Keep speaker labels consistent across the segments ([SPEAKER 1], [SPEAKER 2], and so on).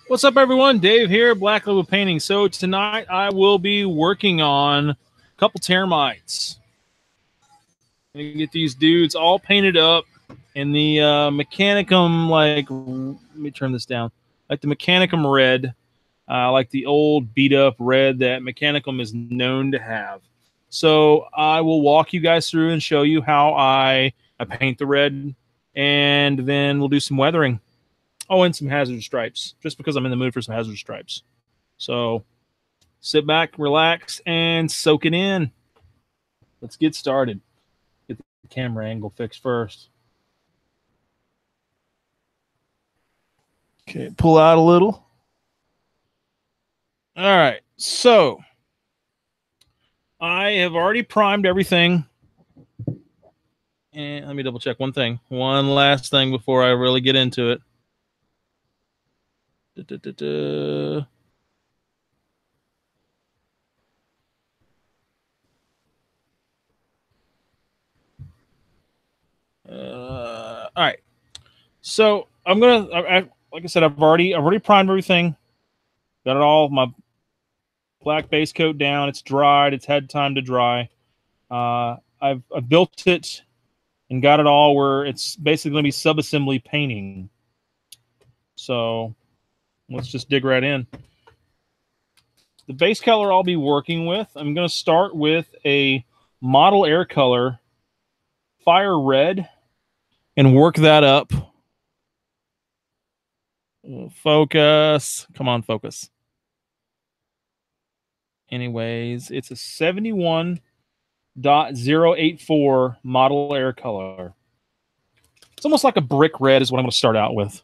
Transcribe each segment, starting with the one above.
[SPEAKER 1] What's up, everyone? Dave here, Black Label Painting. So tonight I will be working on a couple termites. I'm gonna get these dudes all painted up in the Mechanicum, like, let me turn this down, like the Mechanicum red, like the old beat up red that Mechanicum is known to have. So I will walk you guys through and show you how I paint the red, and then we'll do some weathering. Oh, and some hazard stripes, just because I'm in the mood for some hazard stripes. So sit back, relax, and soak it in. Let's get started. Get the camera angle fixed first. Okay, pull out a little. All right, so I have already primed everything. And let me double check one thing. One last thing before I really get into it. All right. So I'm gonna, like I said, I've already primed everything. Got it all. My black base coat down. It's dried. It's had time to dry. I've built it and got it all where it's basically going to be sub-assembly painting. So let's just dig right in. The base color I'll be working with, I'm going to start with a model air color, fire red, and work that up. Focus. Come on, focus. Anyways, it's a 71.084 model air color. It's almost like a brick red is what I'm going to start out with.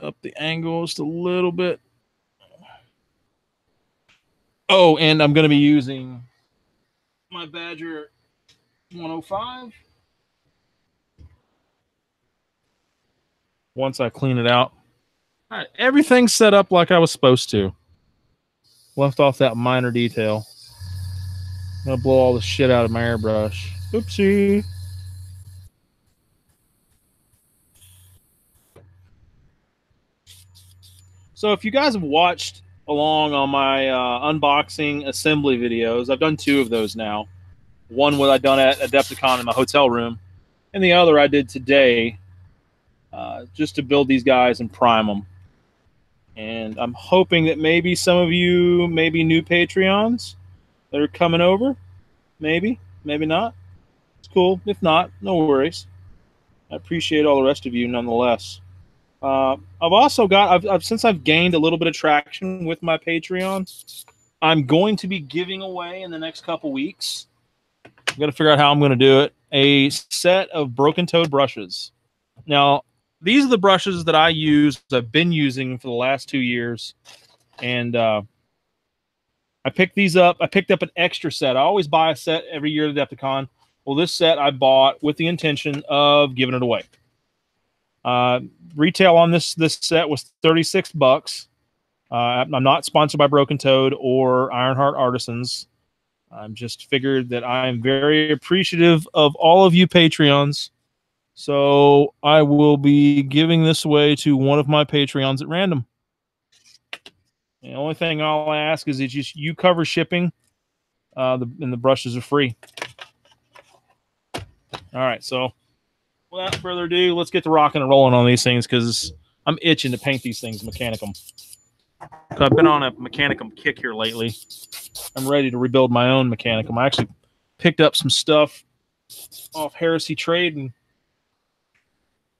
[SPEAKER 1] Up the angle just a little bit. Oh, and I'm going to be using my Badger 105 once I clean it out. All right, everything's set up like I was supposed to. Left off that minor detail. I'm going to blow all the shit out of my airbrush. Oopsie. So if you guys have watched along on my unboxing assembly videos, I've done 2 of those now. One was I done at Adepticon in my hotel room, and the other I did today just to build these guys and prime them. And I'm hoping that maybe some of you, maybe new Patreons that are coming over, maybe not. It's cool. If not, no worries. I appreciate all the rest of you nonetheless. I've also got, since I've gained a little bit of traction with my Patreon, I'm going to be giving away in the next couple weeks. I've got to figure out how I'm going to do it. A set of broken toed brushes. Now, these are the brushes that I use. I've been using for the last 2 years. And I picked these up. I picked up an extra set. I always buy a set every year at Adepticon. Well, this set I bought with the intention of giving it away. Retail on this set was $36. I'm not sponsored by Broken Toad or Ironheart Artisans. I'm just figured that I'm very appreciative of all of you Patreons. So I will be giving this away to one of my Patreons at random. The only thing I'll ask is that you cover shipping, and the brushes are free. All right, so without further ado, let's get to rocking and rolling on these things because I'm itching to paint these things Mechanicum. So I've been on a Mechanicum kick here lately. I'm ready to rebuild my own Mechanicum. I actually picked up some stuff off Heresy Trade and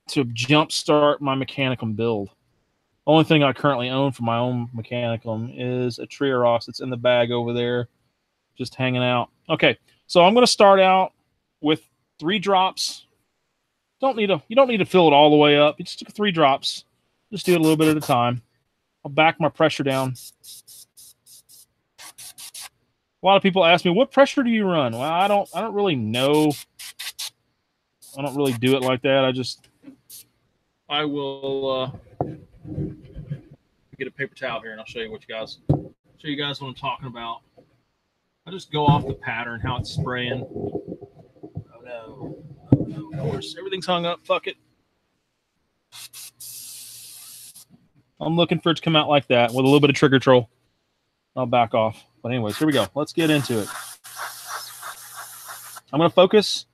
[SPEAKER 1] to jumpstart my Mechanicum build. Only thing I currently own for my own Mechanicum is a Trioros. It's in the bag over there, just hanging out. Okay, so I'm going to start out with 3 drops. You don't need to fill it all the way up. You just took 3 drops. Just do it a little bit at a time. I'll back my pressure down. A lot of people ask me, what pressure do you run? Well, I don't really know. I don't really do it like that. I will get a paper towel here and I'll show you guys what I'm talking about. I just go off the pattern, how it's spraying. Oh no. Of course, everything's hung up. Fuck it. I'm looking for it to come out like that with a little bit of trigger control. I'll back off. But anyways, here we go. Let's get into it. I'm going to focus.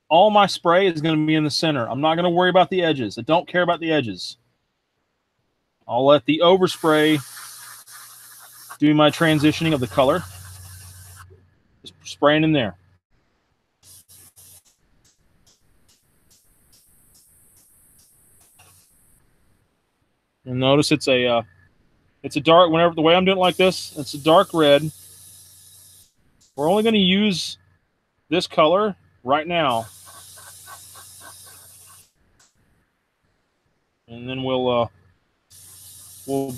[SPEAKER 1] All my spray is going to be in the center. I'm not going to worry about the edges. I don't care about the edges. I'll let the overspray do my transitioning of the color. Just spraying in there. And notice it's a dark, whenever the way I'm doing it like this, it's a dark red. We're only going to use this color right now. And then we'll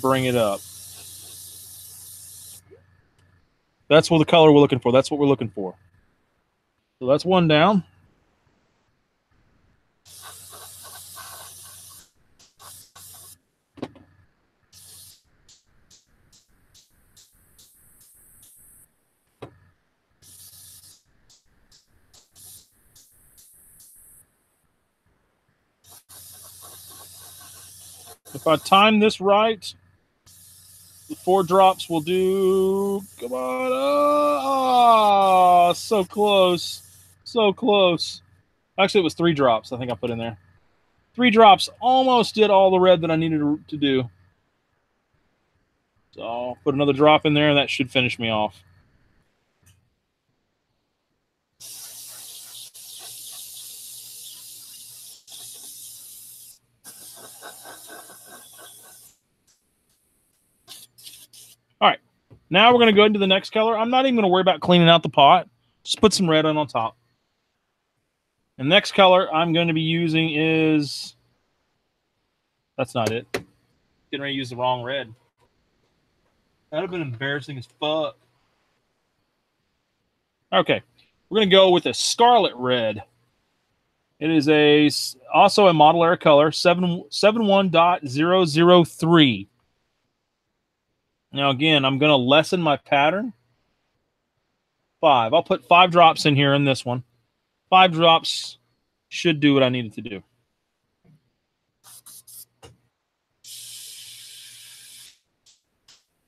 [SPEAKER 1] bring it up. That's what the color we're looking for. That's what we're looking for. So that's one down. If I time this right, the 4 drops will do. Come on. Oh, so close. So close. Actually, it was 3 drops I think I put in there. 3 drops almost did all the red that I needed to do. So I'll put another drop in there, and that should finish me off. All right. Now we're going to go into the next color. I'm not even going to worry about cleaning out the pot. Just put some red on top. The next color I'm going to be using is... That's not it. Getting ready to use the wrong red. That would have been embarrassing as fuck. Okay. We're going to go with a scarlet red. It is also a model era color, 71.003. Now, again, I'm going to lessen my pattern. 5. I'll put 5 drops in here in this one. 5 drops should do what I need it to do.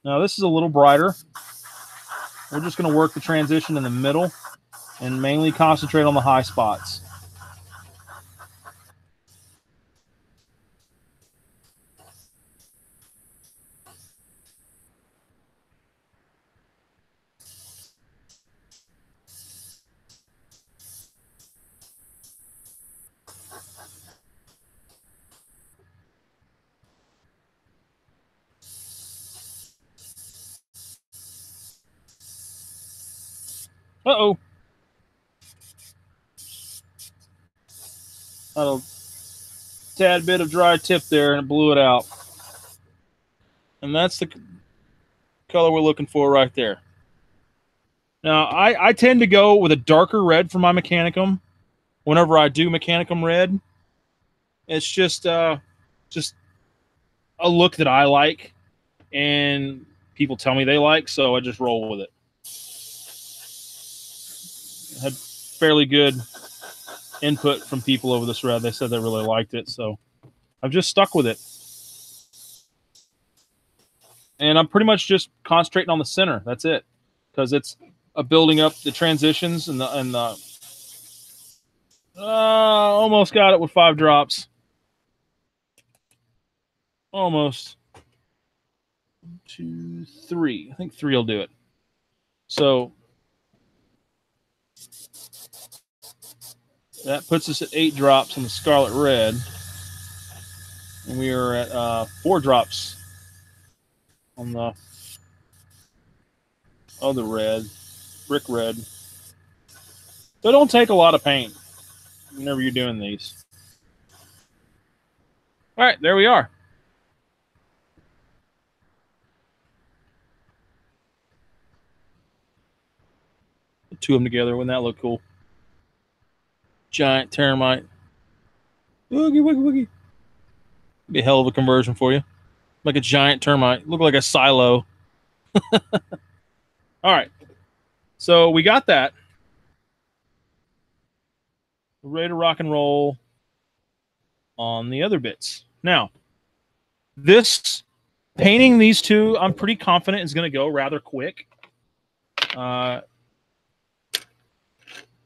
[SPEAKER 1] Now, this is a little brighter. We're just going to work the transition in the middle and mainly concentrate on the high spots. Uh-oh. A tad bit of dry tip there, and it blew it out. And that's the color we're looking for right there. Now, I tend to go with a darker red for my Mechanicum. Whenever I do Mechanicum red, it's just a look that I like, and people tell me they like, so I just roll with it. I had fairly good input from people over this red. They said they really liked it, so I've just stuck with it. And I'm pretty much just concentrating on the center. That's it, because it's building up the transitions and the almost got it with 5 drops. Almost. 1, 2, 3. I think 3 will do it. So that puts us at 8 drops on the scarlet red. And we are at 4 drops on the other red, brick red. So don't take a lot of paint whenever you're doing these. All right, there we are. Put 2 of them together. Wouldn't that look cool? Giant termite. Woogie, woogie, woogie. Be a hell of a conversion for you. Like a giant termite. Look like a silo. All right. So we got that. We're ready to rock and roll on the other bits. Now, this Painting these two, I'm pretty confident is going to go rather quick.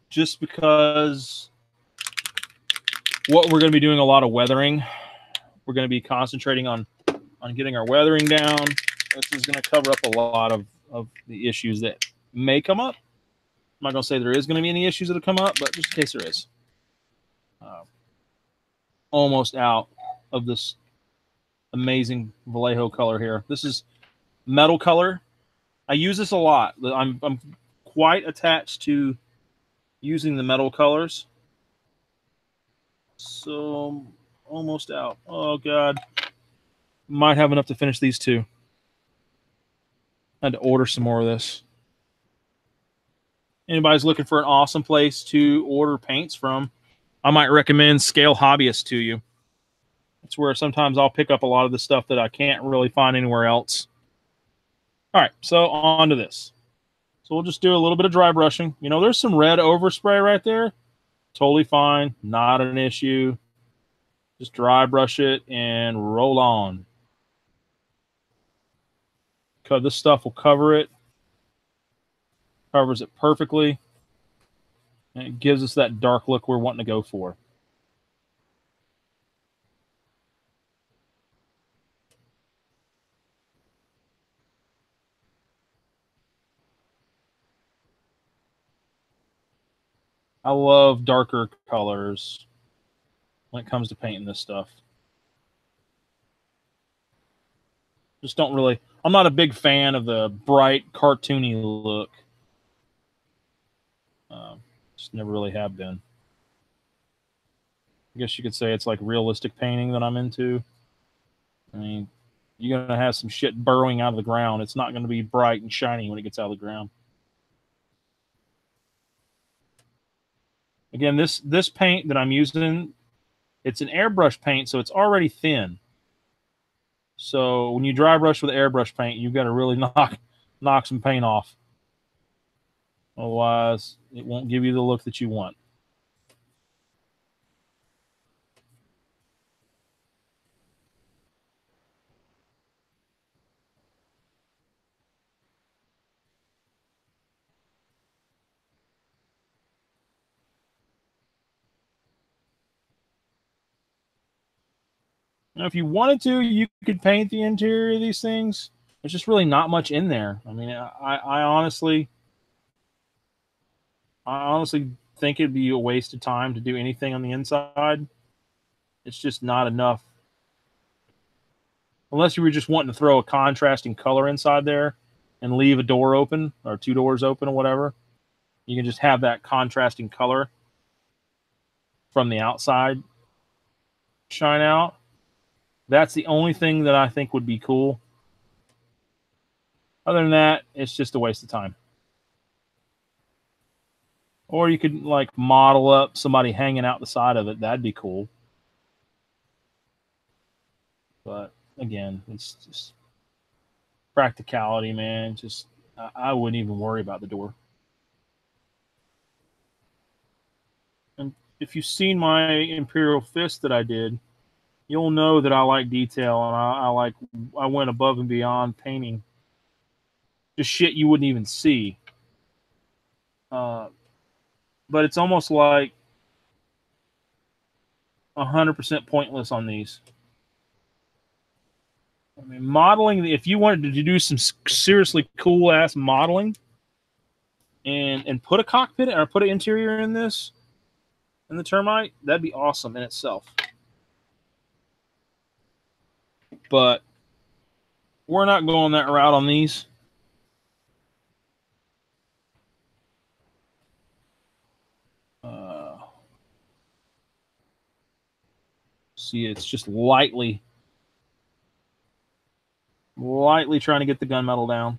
[SPEAKER 1] Just because what we're going to be doing a lot of weathering. We're going to be concentrating on getting our weathering down. This is going to cover up a lot of the issues that may come up. I'm not going to say there is going to be any issues that will come up, but just in case there is. Almost out of this amazing Vallejo color here. This is metal color. I use this a lot. I'm quite attached to using the metal colors. So almost out. Oh God. Might have enough to finish these two. I had to order some more of this. Anybody's looking for an awesome place to order paints from, I might recommend Scale Hobbyist to you. It's where sometimes I'll pick up a lot of the stuff that I can't really find anywhere else. All right, so on to this. So we'll just do a little bit of dry brushing. You know, there's some red overspray right there. Totally fine, not an issue. Just dry brush it and roll on. Because this stuff will cover it. Covers it perfectly. And it gives us that dark look we're wanting to go for. I love darker colors when it comes to painting this stuff. Just don't really... I'm not a big fan of the bright, cartoony look. Just never really have been. I guess you could say it's like realistic painting that I'm into. I mean, you're going to have some shit burrowing out of the ground. It's not going to be bright and shiny when it gets out of the ground. Again, this paint that I'm using, it's an airbrush paint, so it's already thin. So when you dry brush with airbrush paint, you've got to really knock some paint off. Otherwise, it won't give you the look that you want. Now, if you wanted to, you could paint the interior of these things. There's just really not much in there. I mean, I honestly think it'd be a waste of time to do anything on the inside. It's just not enough. Unless you were just wanting to throw a contrasting color inside there and leave a door open or two doors open or whatever. You can just have that contrasting color from the outside shine out. That's the only thing that I think would be cool. Other than that, it's just a waste of time. Or you could like model up somebody hanging out the side of it. That'd be cool. But again, it's just practicality, man. Just I wouldn't even worry about the door. And if you've seen my Imperial Fist that I did, you'll know that I like detail, and I went above and beyond painting just shit you wouldn't even see. But it's almost like 100% pointless on these. I mean, modeling, if you wanted to do some seriously cool ass modeling and put a cockpit or put an interior in this, in the Termite, that'd be awesome in itself. But we're not going that route on these. See, it's just lightly trying to get the gunmetal down.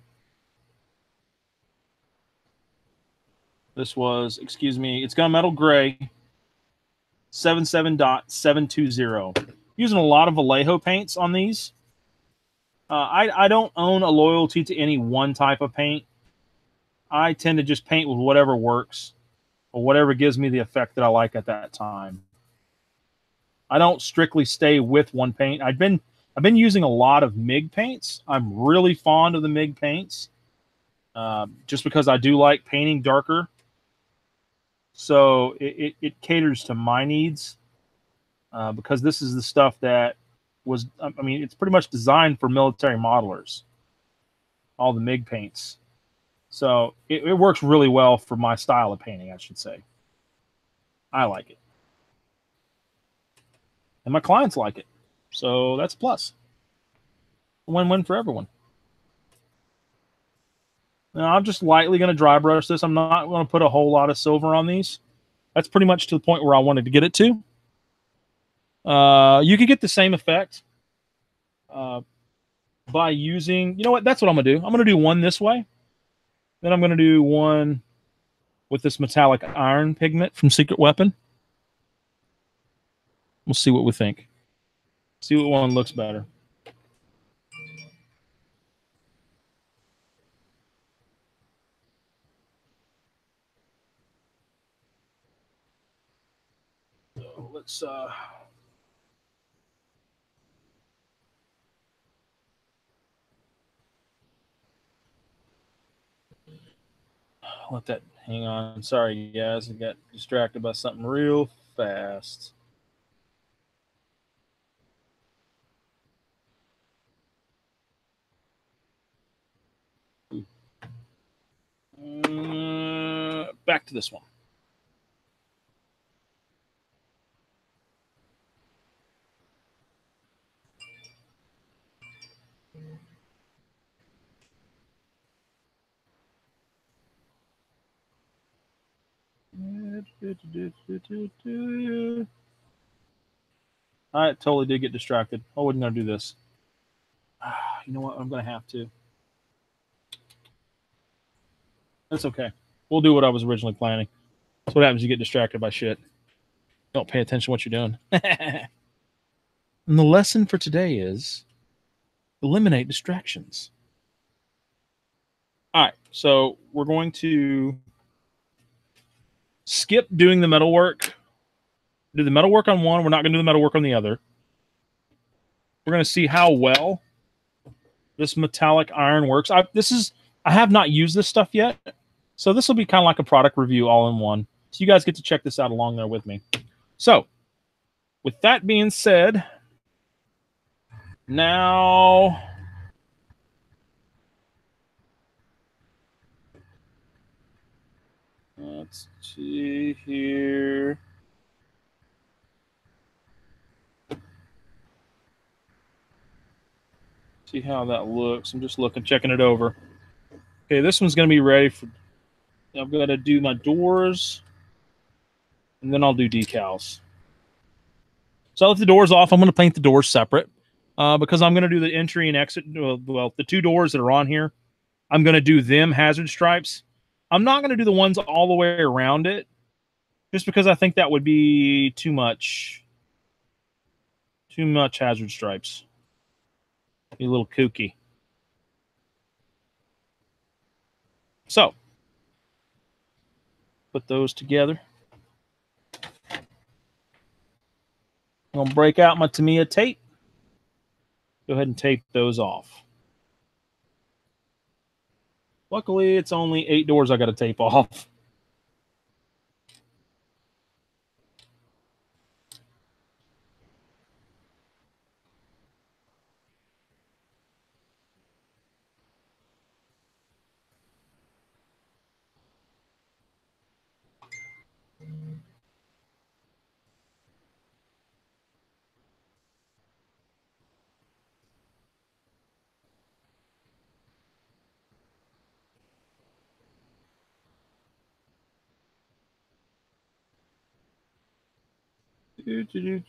[SPEAKER 1] This was, excuse me, it's gunmetal gray, 77.720. Using a lot of Vallejo paints on these. I don't own a loyalty to any one type of paint. I tend to just paint with whatever works or whatever gives me the effect that I like at that time. I don't strictly stay with one paint. I've been I've been using a lot of MIG paints. I'm really fond of the MIG paints, just because I do like painting darker. So it caters to my needs, because this is the stuff that was, I mean, it's pretty much designed for military modelers, all the MIG paints. So it works really well for my style of painting, I should say. I like it. And my clients like it. So that's a plus. Win-win for everyone. Now, I'm just lightly going to dry brush this. I'm not going to put a whole lot of silver on these. That's pretty much to the point where I wanted to get it to. You could get the same effect by using, you know what, that's what I'm going to do. I'm going to do one this way. Then I'm going to do one with this metallic iron pigment from Secret Weapon. We'll see what we think. See what one looks better. So let's let that hang on. Sorry, guys. I got distracted by something real fast. Back to this one. I totally did get distracted. I wasn't going to do this. You know what? I'm going to have to. That's okay. We'll do what I was originally planning. That's what happens. You get distracted by shit. Don't pay attention to what you're doing. And the lesson for today is eliminate distractions. All right. So we're going to skip doing the metal work. Do the metal work on one. We're not going to do the metal work on the other. We're going to see how well this metallic iron works. I have not used this stuff yet, so this will be kind of like a product review all in one. So you guys get to check this out along there with me. So with that being said, now let's see here. See how that looks. I'm just looking, checking it over. Okay, this one's going to be ready for. I'm going to do my doors, and then I'll do decals. So I left the doors off. I'm going to paint the doors separate because I'm going to do the entry and exit. Well, the two doors that are on here, I'm going to do them hazard stripes. I'm not going to do the ones all the way around it, just because I think that would be too much. Too much hazard stripes. Be a little kooky. So, put those together. I'm going to break out my Tamiya tape. Go ahead and tape those off. Luckily, it's only 8 doors I got to tape off. If you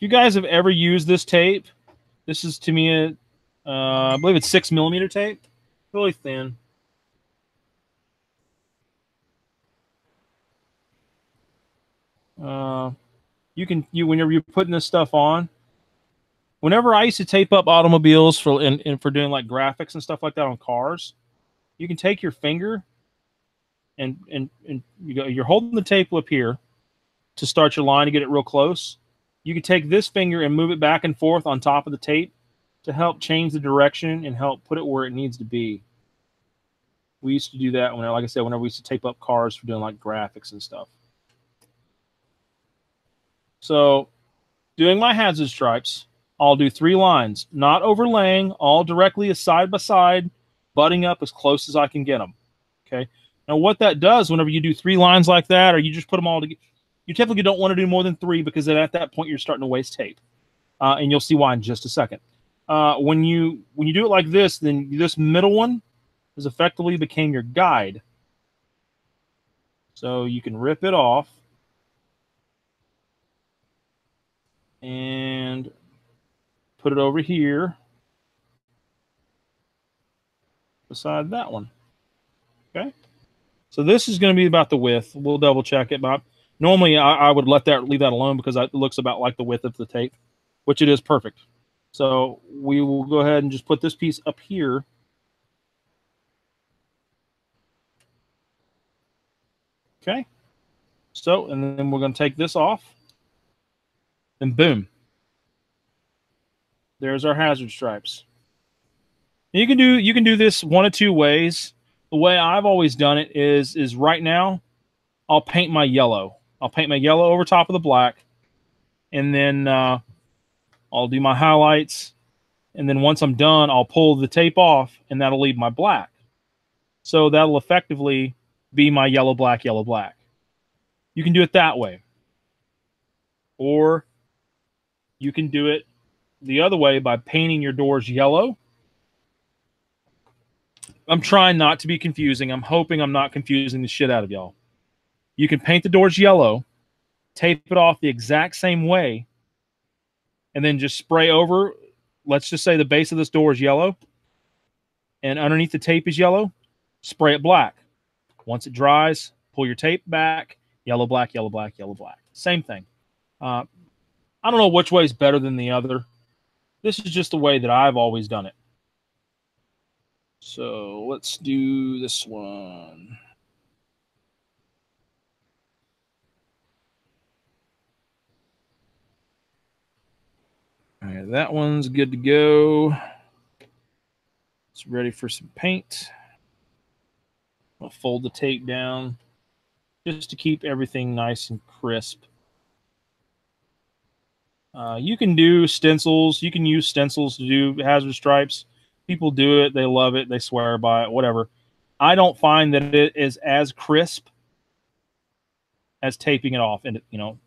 [SPEAKER 1] guys have ever used this tape, this is Tamiya, I believe it's 6mm tape, really thin. Whenever you're putting this stuff on, whenever I used to tape up automobiles for doing like graphics and stuff like that on cars, you can take your finger and you're holding the tape up here, to start your line to get it real close, you can take this finger and move it back and forth on top of the tape to help change the direction and help put it where it needs to be. We used to do that when, like I said, whenever we used to tape up cars for doing like graphics and stuff. So doing my hazard stripes, I'll do 3 lines, not overlaying, all directly side by side, butting up as close as I can get them. Okay. Now what that does whenever you do 3 lines like that, or you just put them all together, you typically don't want to do more than 3 because then at that point you're starting to waste tape. And you'll see why in just a second. When you do it like this, then this middle one is effectively became your guide. So you can rip it off and put it over here beside that one. Okay. So this is going to be about the width. We'll double check it, but normally I would leave that alone because it looks about like the width of the tape, which it is perfect. So we will go ahead and just put this piece up here. Okay. So, and then we're going to take this off. And boom. There's our hazard stripes. And you can do this one of 2 ways. The way I've always done it is right now I'll paint my yellow. I'll paint my yellow over top of the black, and then I'll do my highlights, and then once I'm done, I'll pull the tape off, and that'll leave my black. So that'll effectively be my yellow, black, yellow, black. You can do it that way. Or you can do it the other way by painting your doors yellow. I'm trying not to be confusing. I'm hoping I'm not confusing the shit out of y'all. You can paint the doors yellow, tape it off the exact same way, and then just spray over. Let's just say the base of this door is yellow, and underneath the tape is yellow. Spray it black. Once it dries, pull your tape back. Yellow, black, yellow, black, yellow, black. Same thing. I don't know which way is better than the other. This is just the way that I've always done it. So let's do this one. All right, that one's good to go. It's ready for some paint. I'll fold the tape down just to keep everything nice and crisp. You can do stencils. You can use stencils to do hazard stripes. People do it. They love it. They swear by it, whatever. I don't find that it is as crisp as taping it off. And, you know,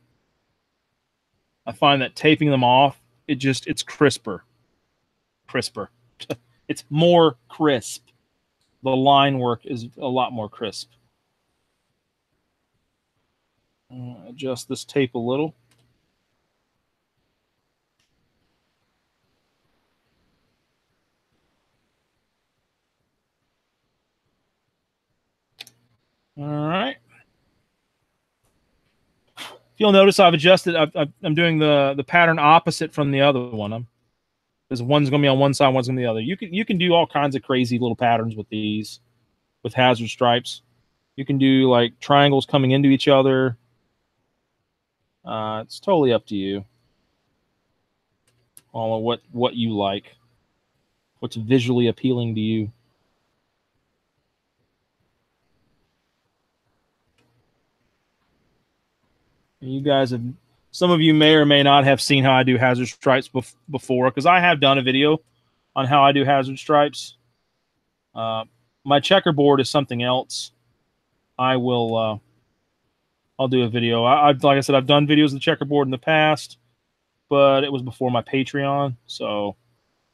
[SPEAKER 1] I find that taping them off, it's crisper. It's more crisp. The line work is a lot more crisp. Adjust this tape a little. All right. If you'll notice, I've adjusted. I'm doing the pattern opposite from the other one. Because one's going to be on one side, one's going to be the other. You can do all kinds of crazy little patterns with these, with hazard stripes. You can do like triangles coming into each other. It's totally up to you. All of what you like, what's visually appealing to you. And you guys have, some of you may or may not have seen how I do hazard stripes before, because I have done a video on how I do hazard stripes. My checkerboard is something else. I'll do a video. Like I said, I've done videos of the checkerboard in the past, but it was before my Patreon. So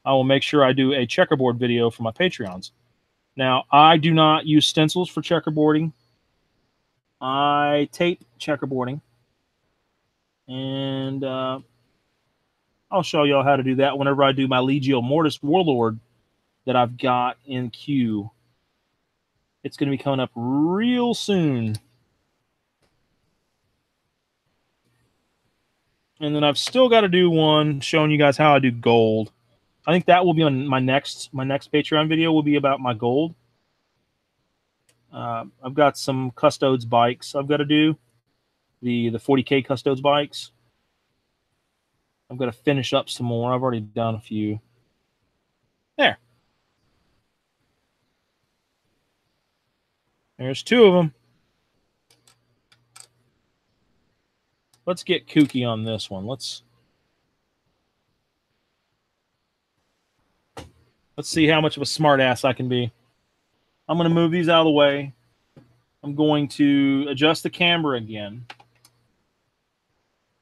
[SPEAKER 1] I will make sure I do a checkerboard video for my Patreons. Now, I do not use stencils for checkerboarding. I tape checkerboarding. And I'll show y'all how to do that whenever I do my Legio Mortis Warlord that I've got in queue. It's going to be coming up real soon. And then I've still got to do one showing you guys how I do gold. I think that will be on my next Patreon video will be about my gold. I've got some Custodes bikes I've got to do. the 40K Custodes bikes. I'm going to finish up some more. I've already done a few. There. There's 2 of them. Let's get kooky on this one. Let's see how much of a smart ass I can be. I'm going to move these out of the way. I'm going to adjust the camera again.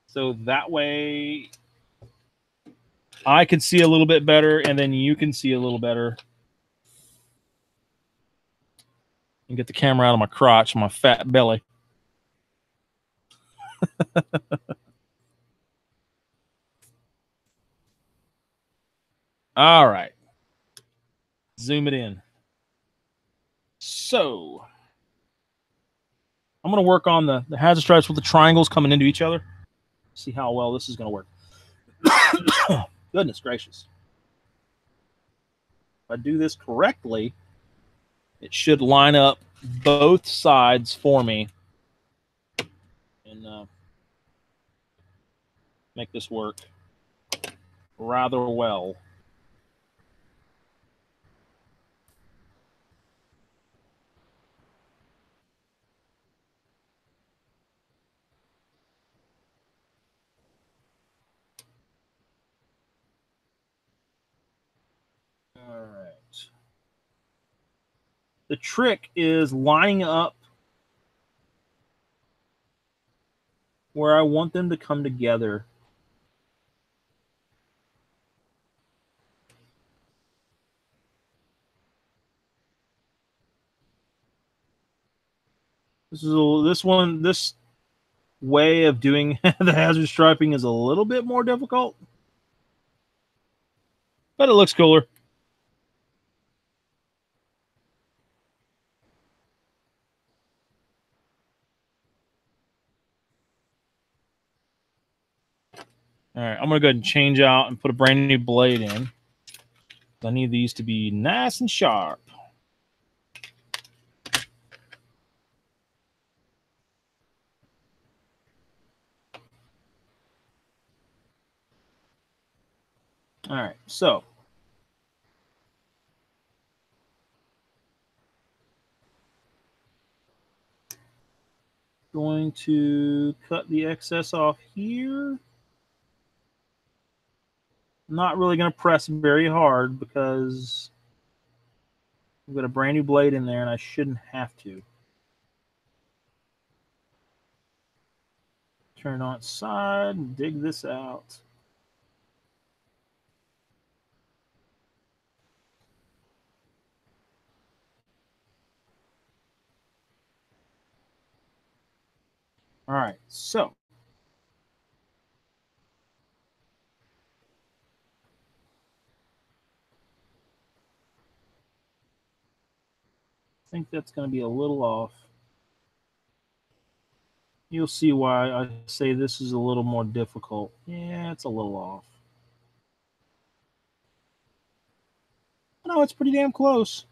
[SPEAKER 1] So that way I can see a little bit better, and then you can see a little better. And get the camera out of my crotch, my fat belly. All right. Zoom it in. So I'm going to work on the hazard stripes with the triangles coming into each other. See how well this is going to work. Goodness gracious. If I do this correctly, it should line up both sides for me and make this work rather well. All right. The trick is lining up where I want them to come together. This way of doing the hazard striping is a little bit more difficult, but it looks cooler. All right, I'm going to go ahead and change out and put a brand new blade in. I need these to be nice and sharp. All right, so going to cut the excess off here. Not really going to press very hard because I've got a brand new blade in there and I shouldn't have to. Turn on its side and dig this out. All right, so I think that's going to be a little off. You'll see why I say this is a little more difficult. Yeah, it's a little off. No, it's pretty damn close.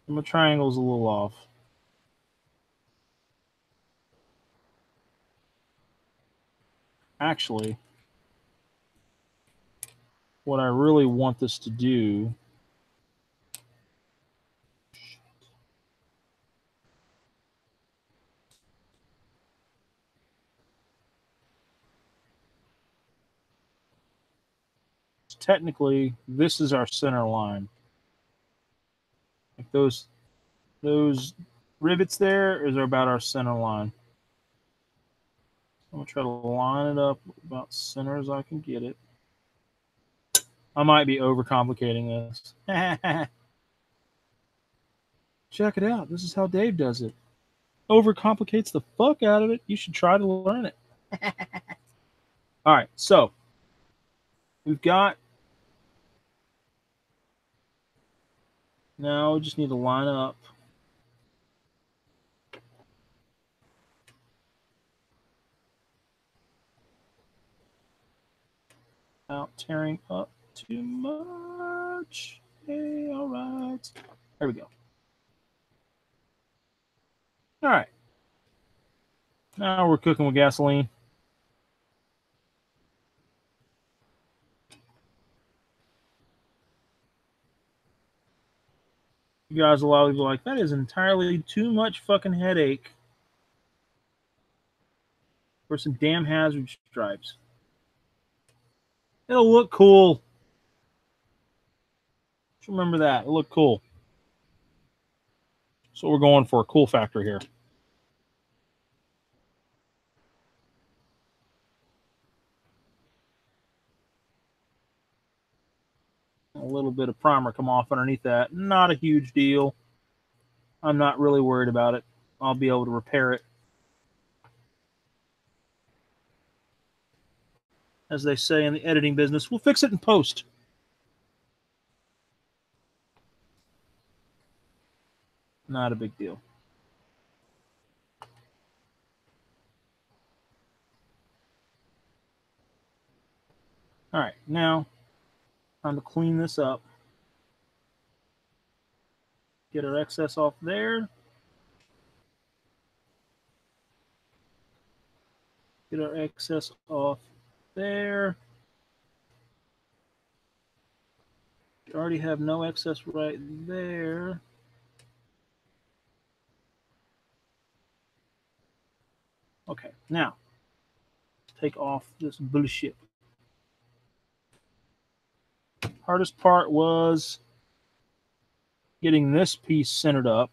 [SPEAKER 1] And my triangle's a little off. Actually, what I really want this to do is technically this is our center line. Like those rivets there is about our center line. I'm gonna try to line it up about center as I can get it. I might be overcomplicating this. Check it out. This is how Dave does it. Overcomplicates the fuck out of it. You should try to learn it. All right, so we've got. Now we just need to line up. Without tearing up too much. Okay, all right. There we go. All right. Now we're cooking with gasoline. You guys will always be like, that is entirely too much fucking headache for some damn hazard stripes. It'll look cool. Just remember that. It'll look cool. So we're going for a cool factor here. A little bit of primer come off underneath that. Not a huge deal. I'm not really worried about it. I'll be able to repair it. As they say in the editing business, we'll fix it in post. Not a big deal. All right, now time to clean this up. Get our excess off there. Get our excess off there. We already have no excess right there. Okay, now take off this bullshit. Hardest part was getting this piece centered up.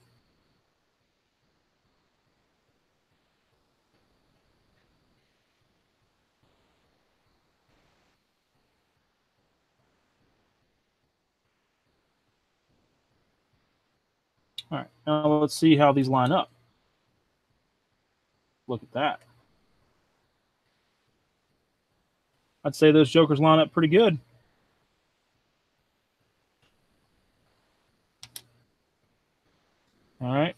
[SPEAKER 1] All right, now let's see how these line up. Look at that. I'd say those jokers line up pretty good. All right.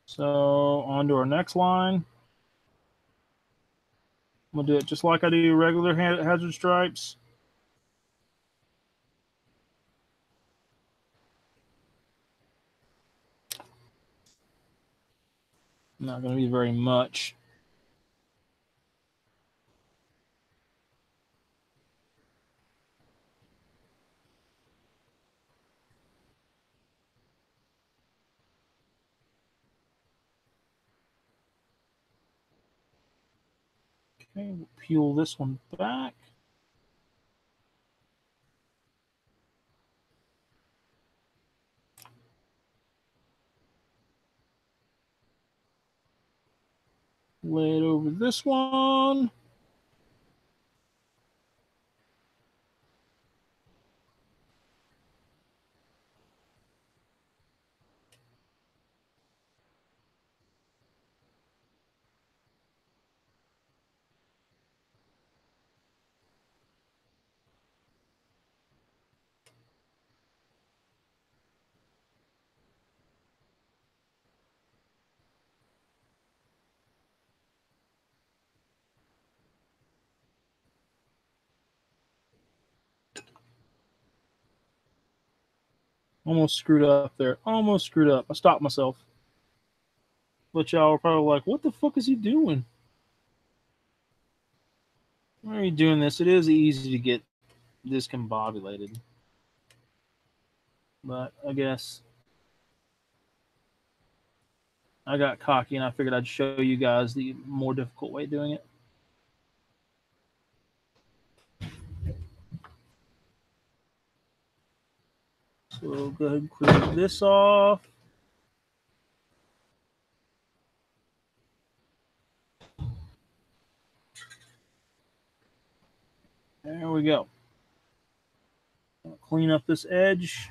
[SPEAKER 1] So on to our next line. I'm going to do it just like I do regular hazard stripes. Not going to be very much. Okay, we'll peel this one back. Lay it over this one. Almost screwed up there. Almost screwed up. I stopped myself. But y'all are probably like, what the fuck is he doing? Why are you doing this? It is easy to get discombobulated. But I guess I got cocky and I figured I'd show you guys the more difficult way of doing it. So go ahead and clear this off. There we go. Clean up this edge.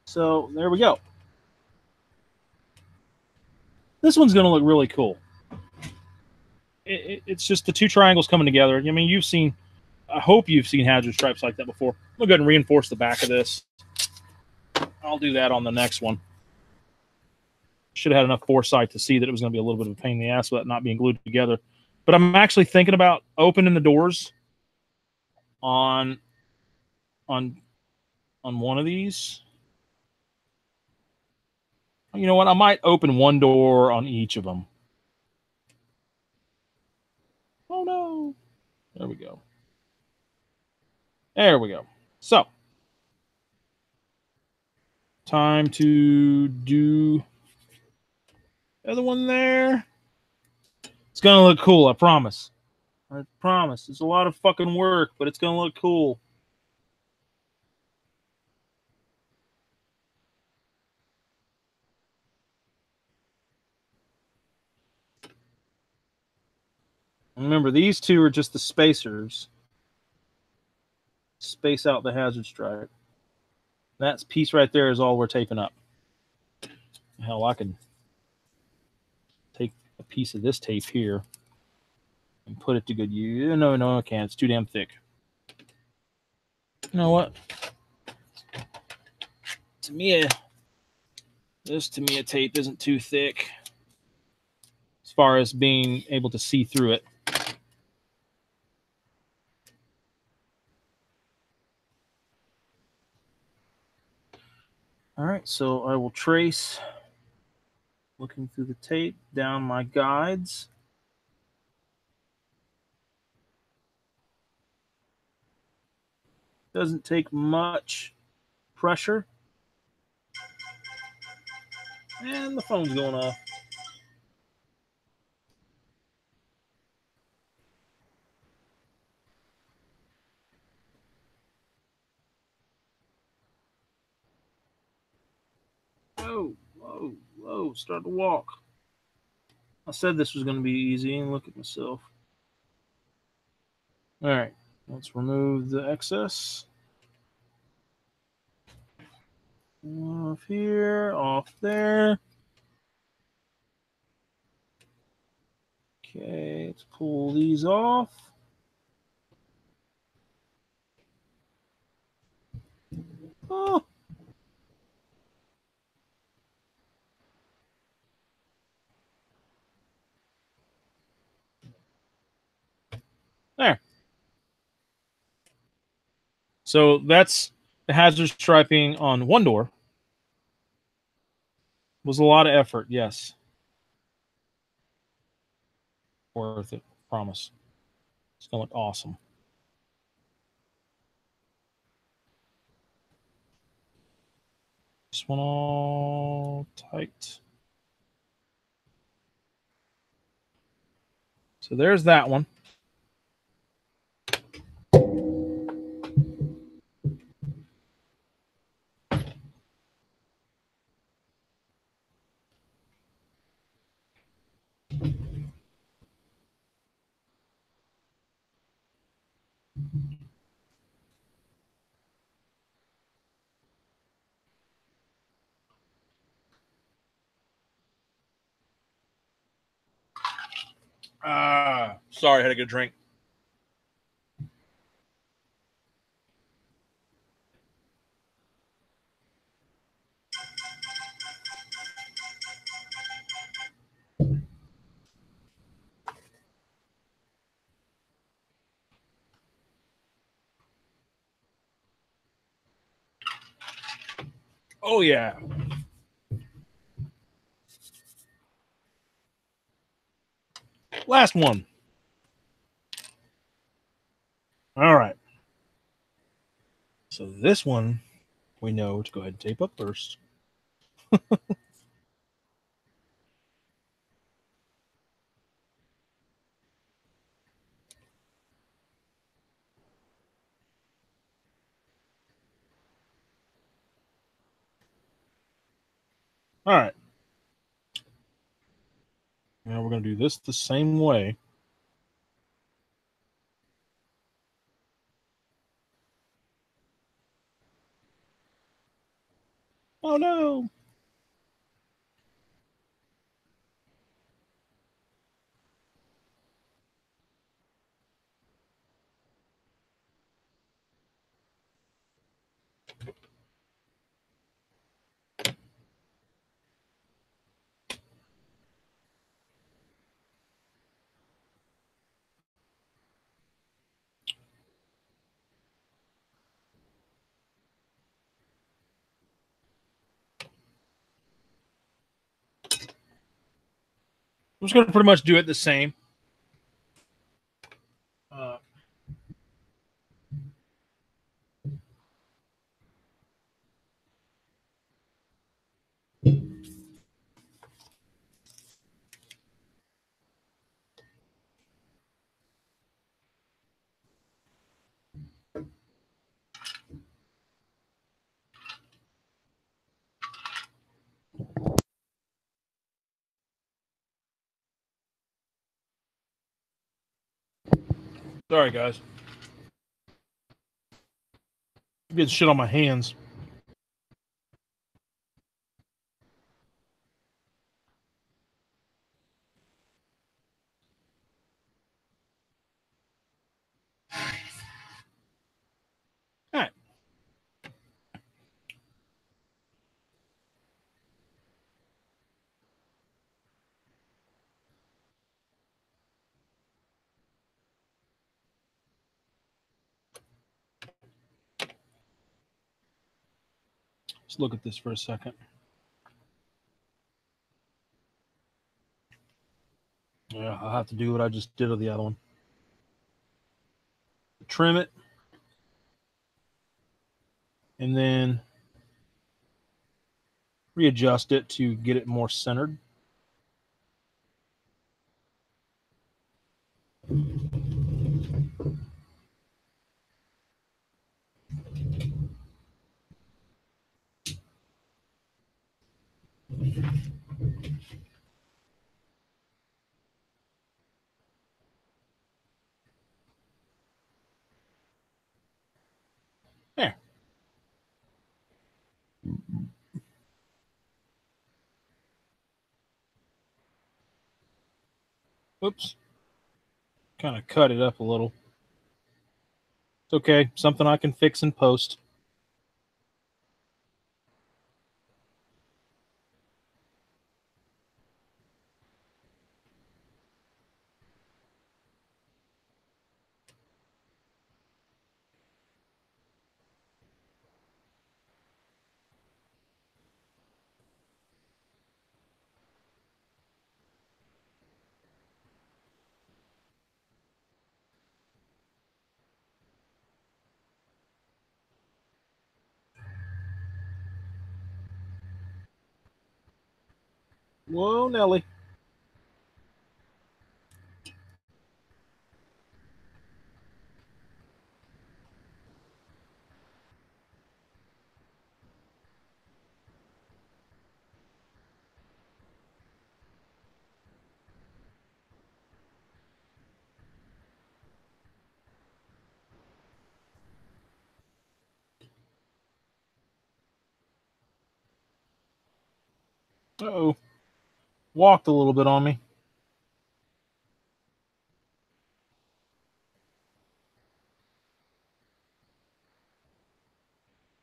[SPEAKER 1] So there we go. This one's going to look really cool. It's just the two triangles coming together. I mean, I hope you've seen hazard stripes like that before. I'm going to go ahead and reinforce the back of this. I'll do that on the next one. Should have had enough foresight to see that it was going to be a little bit of a pain in the ass with that not being glued together. But I'm actually thinking about opening the doors on on one of these. You know what? I might open one door on each of them. Oh no. There we go. There we go. So, time to do the other one there. It's going to look cool, I promise. I promise. It's a lot of fucking work, but it's going to look cool. Remember, these two are just the spacers. Space out the hazard stripe. That piece right there is all we're taping up. Hell, I can take a piece of this tape here and put it to good use. No, I can't. It's too damn thick. You know what? This Tamiya tape isn't too thick as far as being able to see through it. All right, so I will trace, looking through the tape, down my guides. Doesn't take much pressure. And the phone's going off. Whoa, start to walk. I said this was going to be easy, and look at myself. All right, let's remove the excess. Off here, off there. Okay, let's pull these off. Oh. There. So that's the hazard striping on one door. Was a lot of effort, yes. Worth it, promise. It's gonna look awesome. This one all tight. So there's that one. Sorry, I had to get a drink. Oh yeah. Last one. All right. So this one we know to go ahead and tape up first. All right. Now we're going to do this the same way. Oh no. I'm just going to pretty much do it the same. Sorry, guys. I'm getting shit on my hands. All right. Let's look at this for a second. Yeah, I'll have to do what I just did with the other one. Trim it. And then readjust it to get it more centered. There. Whoops. Kind of cut it up a little. It's okay. Something I can fix in post. Whoa, Nelly. Uh-oh. Walked a little bit on me.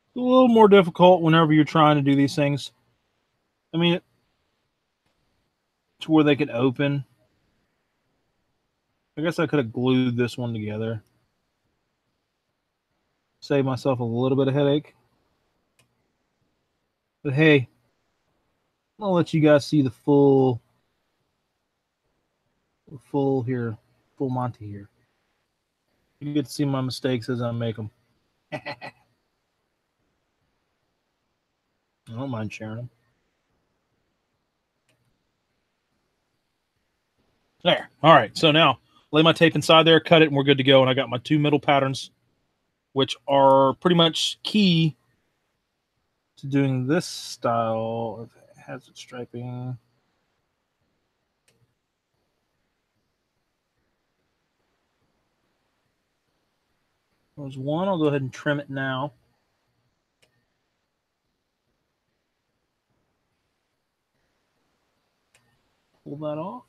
[SPEAKER 1] It's a little more difficult whenever you're trying to do these things. I mean, to where they could open. I guess I could have glued this one together. Save myself a little bit of headache. But hey, I'll let you guys see the full Monty here. You get to see my mistakes as I make them. I don't mind sharing them. There. All right. So now lay my tape inside there, cut it, and we're good to go. And I got my two middle patterns, which are pretty much key to doing this style of hazard striping. There's one. I'll go ahead and trim it now. Pull that off.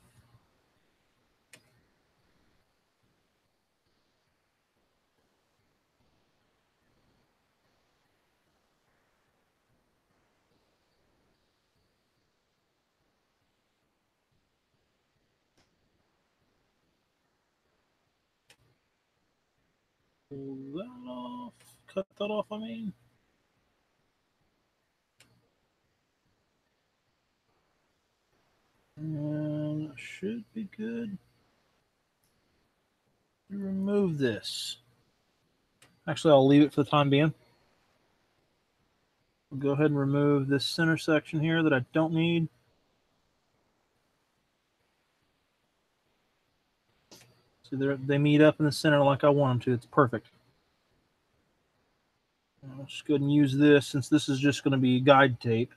[SPEAKER 1] Pull that off. Cut that off, I mean. And Should be good. Remove this. Actually, I'll leave it for the time being. We'll go ahead and remove this center section here that I don't need. See, they meet up in the center like I want them to. It's perfect. I'll just go ahead and use this since this is just going to be guide tape.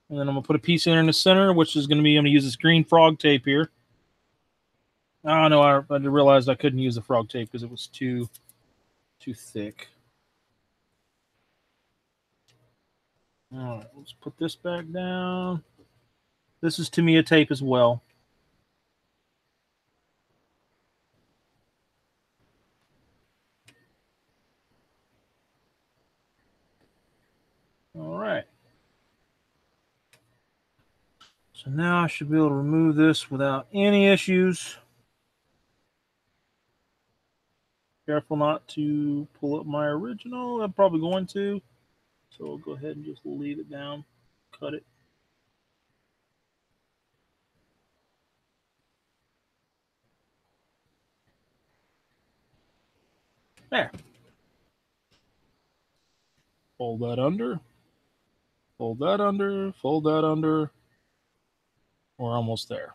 [SPEAKER 1] And then I'm going to put a piece in the center, which is going to be, I'm going to use this green frog tape here. Oh, no, I realized I couldn't use the frog tape because it was too thick. All right, let's put this back down. This is Tamiya tape as well. All right. So now I should be able to remove this without any issues. Careful not to pull up my original. I'm probably going to. So I'll go ahead and just leave it down. Cut it. There. Fold that under. Fold that under. Fold that under. We're almost there.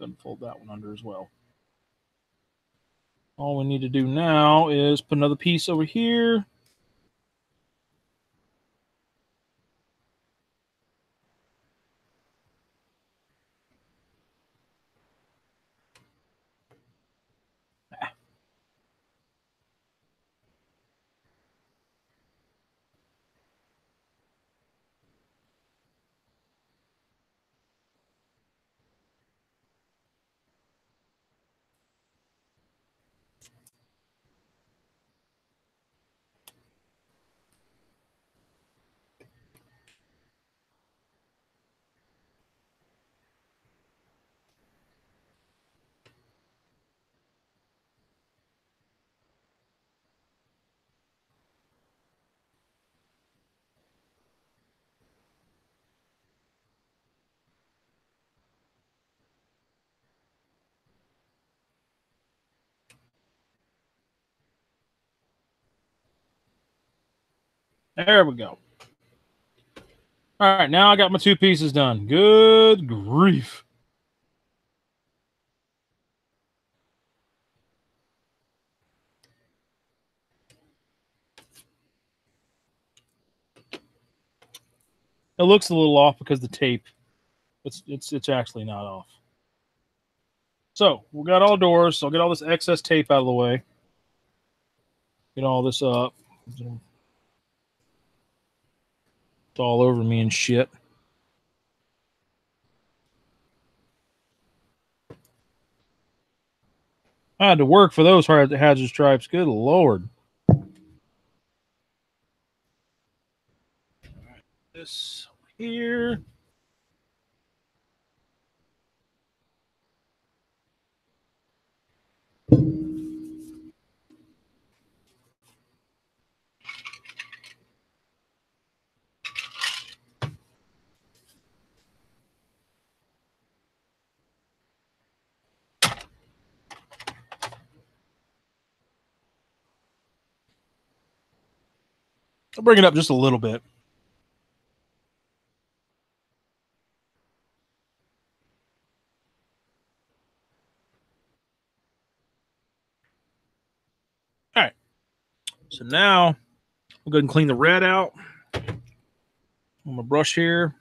[SPEAKER 1] Then fold that one under as well. All we need to do now is put another piece over here. There we go. All right, now I got my two pieces done. Good grief. It looks a little off because the tape. It's actually not off. So we got all doors. So I'll get all this excess tape out of the way. Get all this up. It's all over me and shit. I had to work for those hazard stripes. Good Lord. This here. I'll bring it up just a little bit. All right. So now we'll go ahead and clean the red out. I'm gonna brush here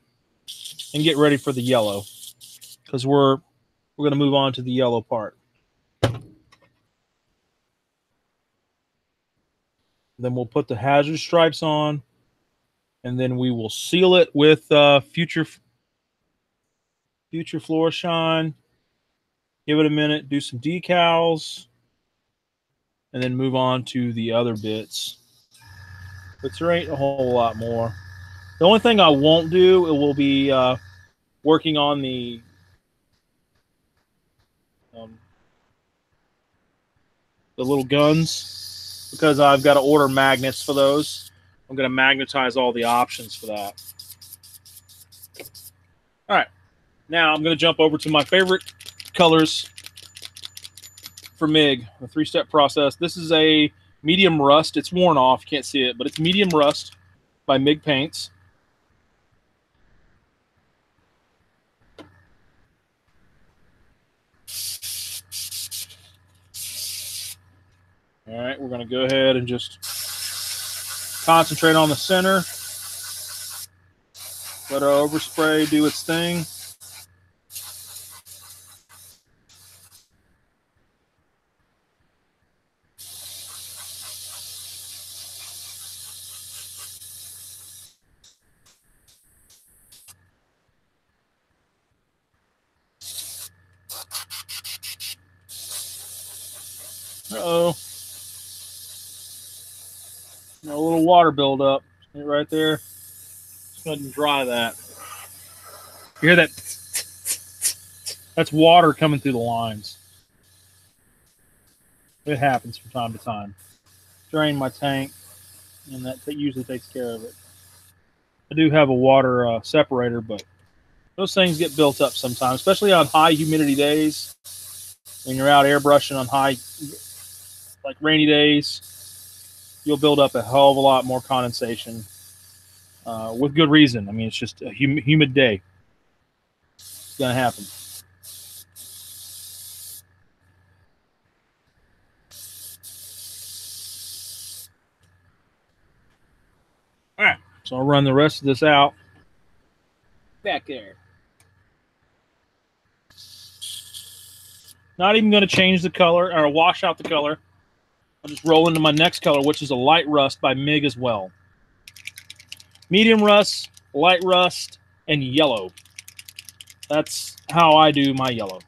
[SPEAKER 1] and get ready for the yellow because we're gonna move on to the yellow part. Then we'll put the hazard stripes on, and then we will seal it with future floor shine. Give it a minute, do some decals, and then move on to the other bits. But there ain't a whole lot more. The only thing I won't do, it will be working on the little guns, because I've got to order magnets for those. I'm going to magnetize all the options for that. All right. Now I'm going to jump over to my favorite colors for MIG, the 3-step process. This is a medium rust. It's worn off. You can't see it, but it's medium rust by MIG Paints. All right, we're going to go ahead and just concentrate on the center. Let our overspray do its thing. Uh-oh. A little water buildup right there. Just go ahead and dry that. You hear that? That's water coming through the lines. It happens from time to time. Drain my tank, and that usually takes care of it. I do have a water separator, but those things get built up sometimes, especially on high humidity days. When you're out airbrushing on high, like rainy days, you'll build up a hell of a lot more condensation with good reason. I mean, it's just a humid day. It's going to happen. All right, so I'll run the rest of this out back there. Not even going to change the color or wash out the color. I'll just roll into my next color, which is a light rust by MIG as well. Medium rust, light rust, and yellow. That's how I do my yellow.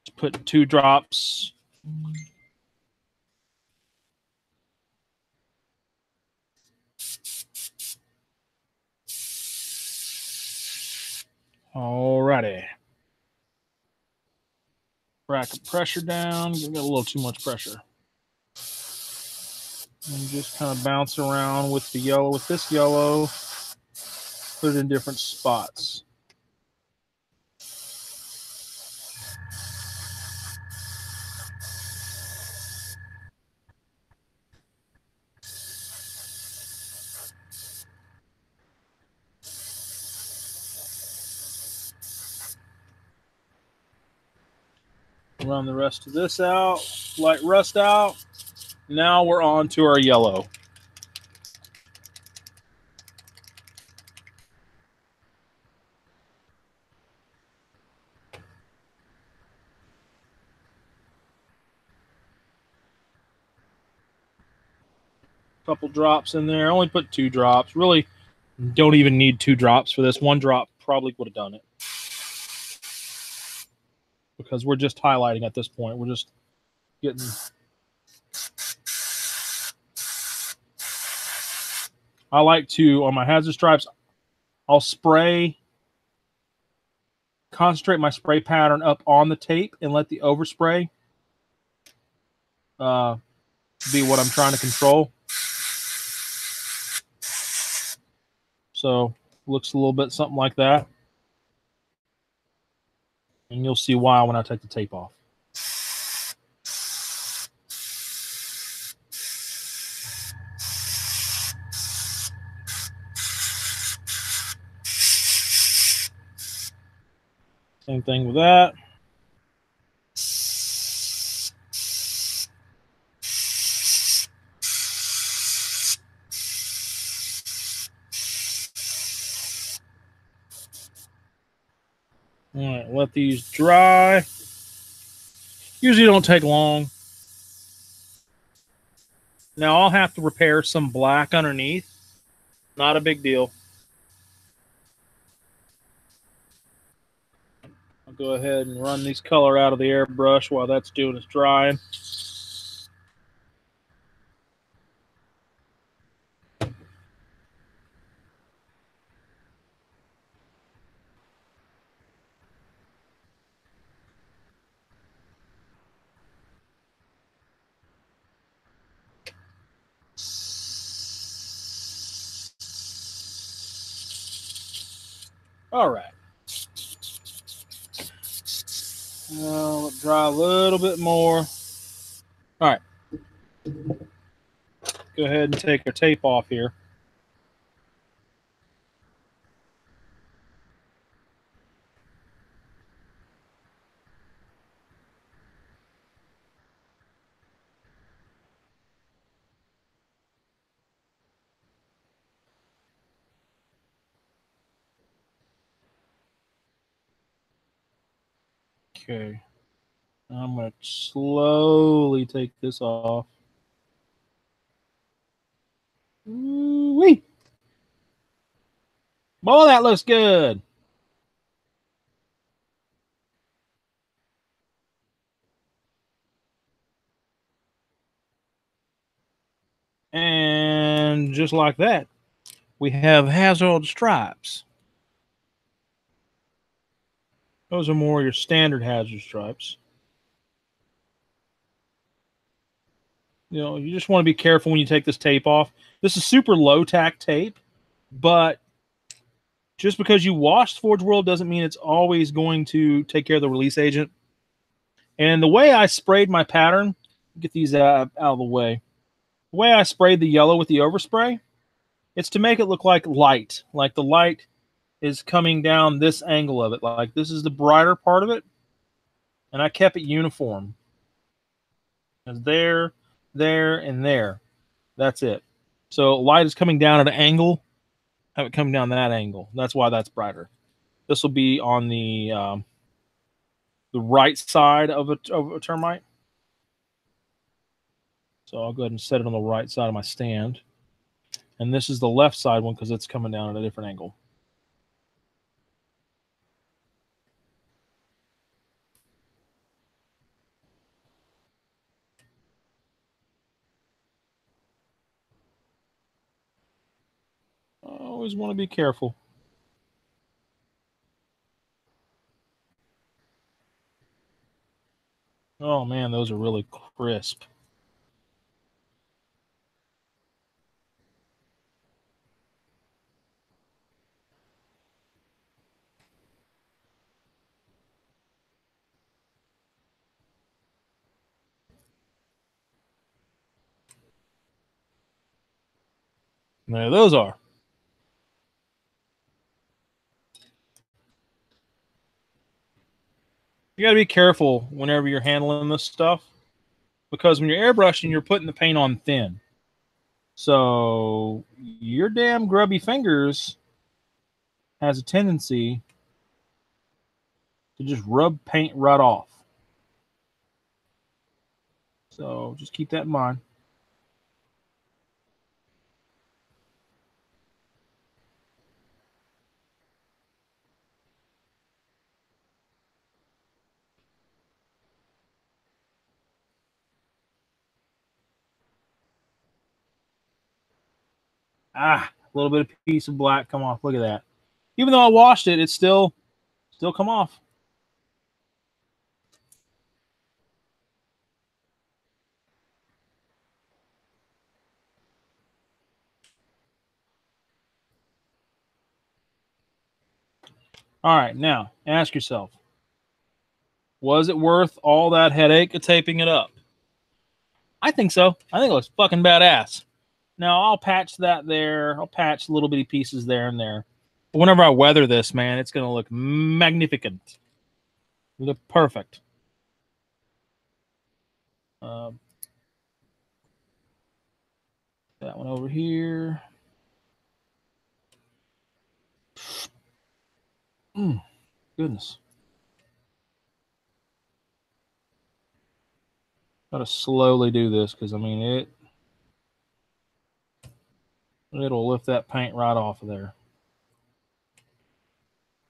[SPEAKER 1] Just put 2 drops. Alrighty. Bracket pressure down. Give it a little too much pressure. And just kind of bounce around with the yellow. With this yellow, put it in different spots. Run the rest of this out. Light rust out. Now we're on to our yellow. Couple drops in there. I only put 2 drops. Really don't even need 2 drops for this. 1 drop probably would have done it. Because we're just highlighting at this point. We're just getting... I like to, on my hazard stripes, I'll spray, concentrate my spray pattern up on the tape and let the overspray be what I'm trying to control. So looks a little bit something like that. And you'll see why when I take the tape off. Same thing with that. All right, let these dry. Usually don't take long. Now I'll have to repair some black underneath. Not a big deal. I'll go ahead and run these color out of the airbrush while that's doing its drying. All right. Let it dry a little bit more. All right. Go ahead and take our tape off here. Okay. I'm going to slowly take this off. Wee! Boy, that looks good. And just like that, we have hazard stripes. Those are more your standard hazard stripes. You know, you just want to be careful when you take this tape off. This is super low tack tape, but just because you washed Forge World doesn't mean it's always going to take care of the release agent. And the way I sprayed my pattern, get these out of the way. The way I sprayed the yellow with the overspray, it's to make it look like light. Like the light is coming down this angle of it. Like this is the brighter part of it. And I kept it uniform. It's there, and there. That's it. So light is coming down at an angle. Have it come down that angle. That's why that's brighter. This will be on the right side of a termite. So I'll go ahead and set it on the right side of my stand. And this is the left side one because it's coming down at a different angle. I always want to be careful. Oh man, those are really crisp. There those are. You got to be careful whenever you're handling this stuff because when you're airbrushing, you're putting the paint on thin. So your damn grubby fingers has a tendency to just rub paint right off. So just keep that in mind. Ah, a little bit of piece of black come off. Look at that. Even though I washed it, it's still come off. All right, now ask yourself, was it worth all that headache of taping it up? I think so. I think it looks fucking badass. Now I'll patch that there. I'll patch little bitty pieces there and there. But whenever I weather this, man, it's going to look magnificent. Look perfect. That one over here. Goodness. Gotta slowly do this because I mean it'll lift that paint right off of there.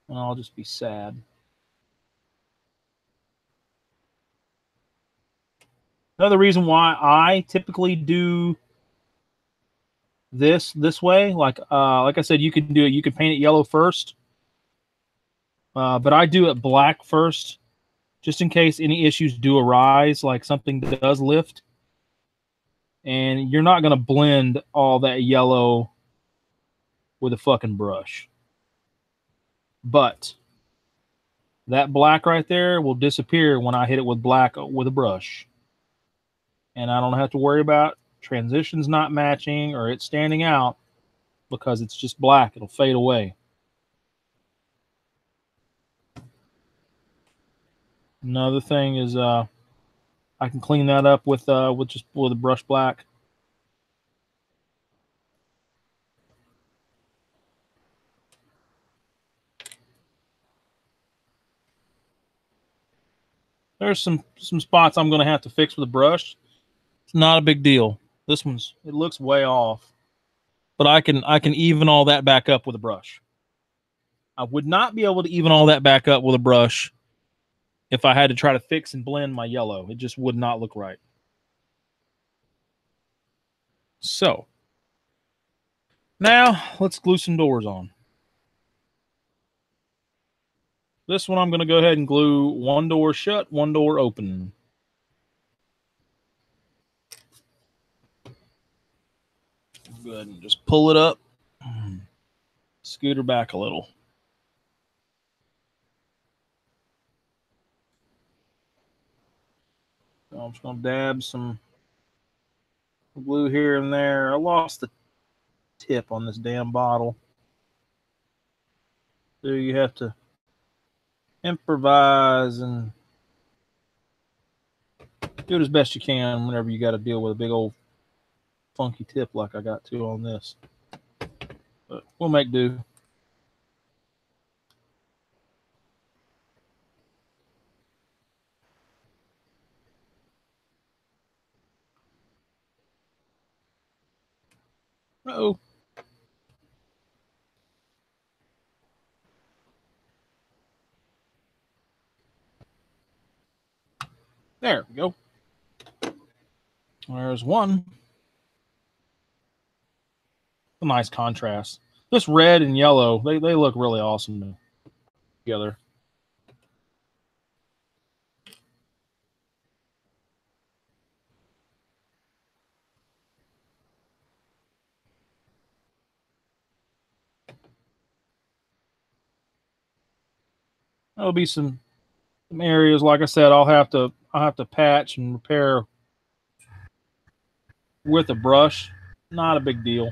[SPEAKER 1] And I'll just be sad. Another reason why I typically do this way, like I said, you can do it. You can paint it yellow first, but I do it black first, just in case any issues do arise, like something does lift, and you're not gonna blend all that yellow with a fucking brush. But that black right there will disappear when I hit it with black with a brush. And I don't have to worry about transitions not matching or it standing out because it's just black. It'll fade away. Another thing is I can clean that up with a brush black. There's some spots I'm going to have to fix with a brush. It's not a big deal. This one's, it looks way off, but I can even all that back up with a brush. I would not be able to even all that back up with a brush if I had to try to fix and blend my yellow. It just would not look right. So now let's glue some doors on. This one I'm going to go ahead and glue one door shut, one door open. Go ahead and just pull it up. Scoot her back a little. So I'm just going to dab some glue here and there. I lost the tip on this damn bottle. So you have to improvise and do it as best you can whenever you got to deal with a big old funky tip like I got to on this. But we'll make do. Uh-oh. There we go. There's one. A nice contrast. This red and yellow, they look really awesome together. There'll be some areas, like I said, I'll have to patch and repair with a brush. Not a big deal.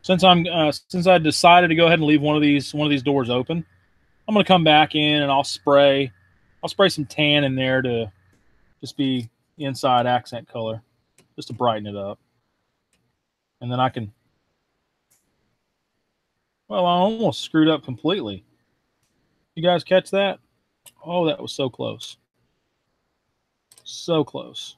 [SPEAKER 1] Since I decided to go ahead and leave one of these doors open, I'm going to come back in and I'll spray some tan in there to just be inside accent color, just to brighten it up. And then I can, well, I almost screwed up completely. You guys catch that? Oh, that was so close. So close.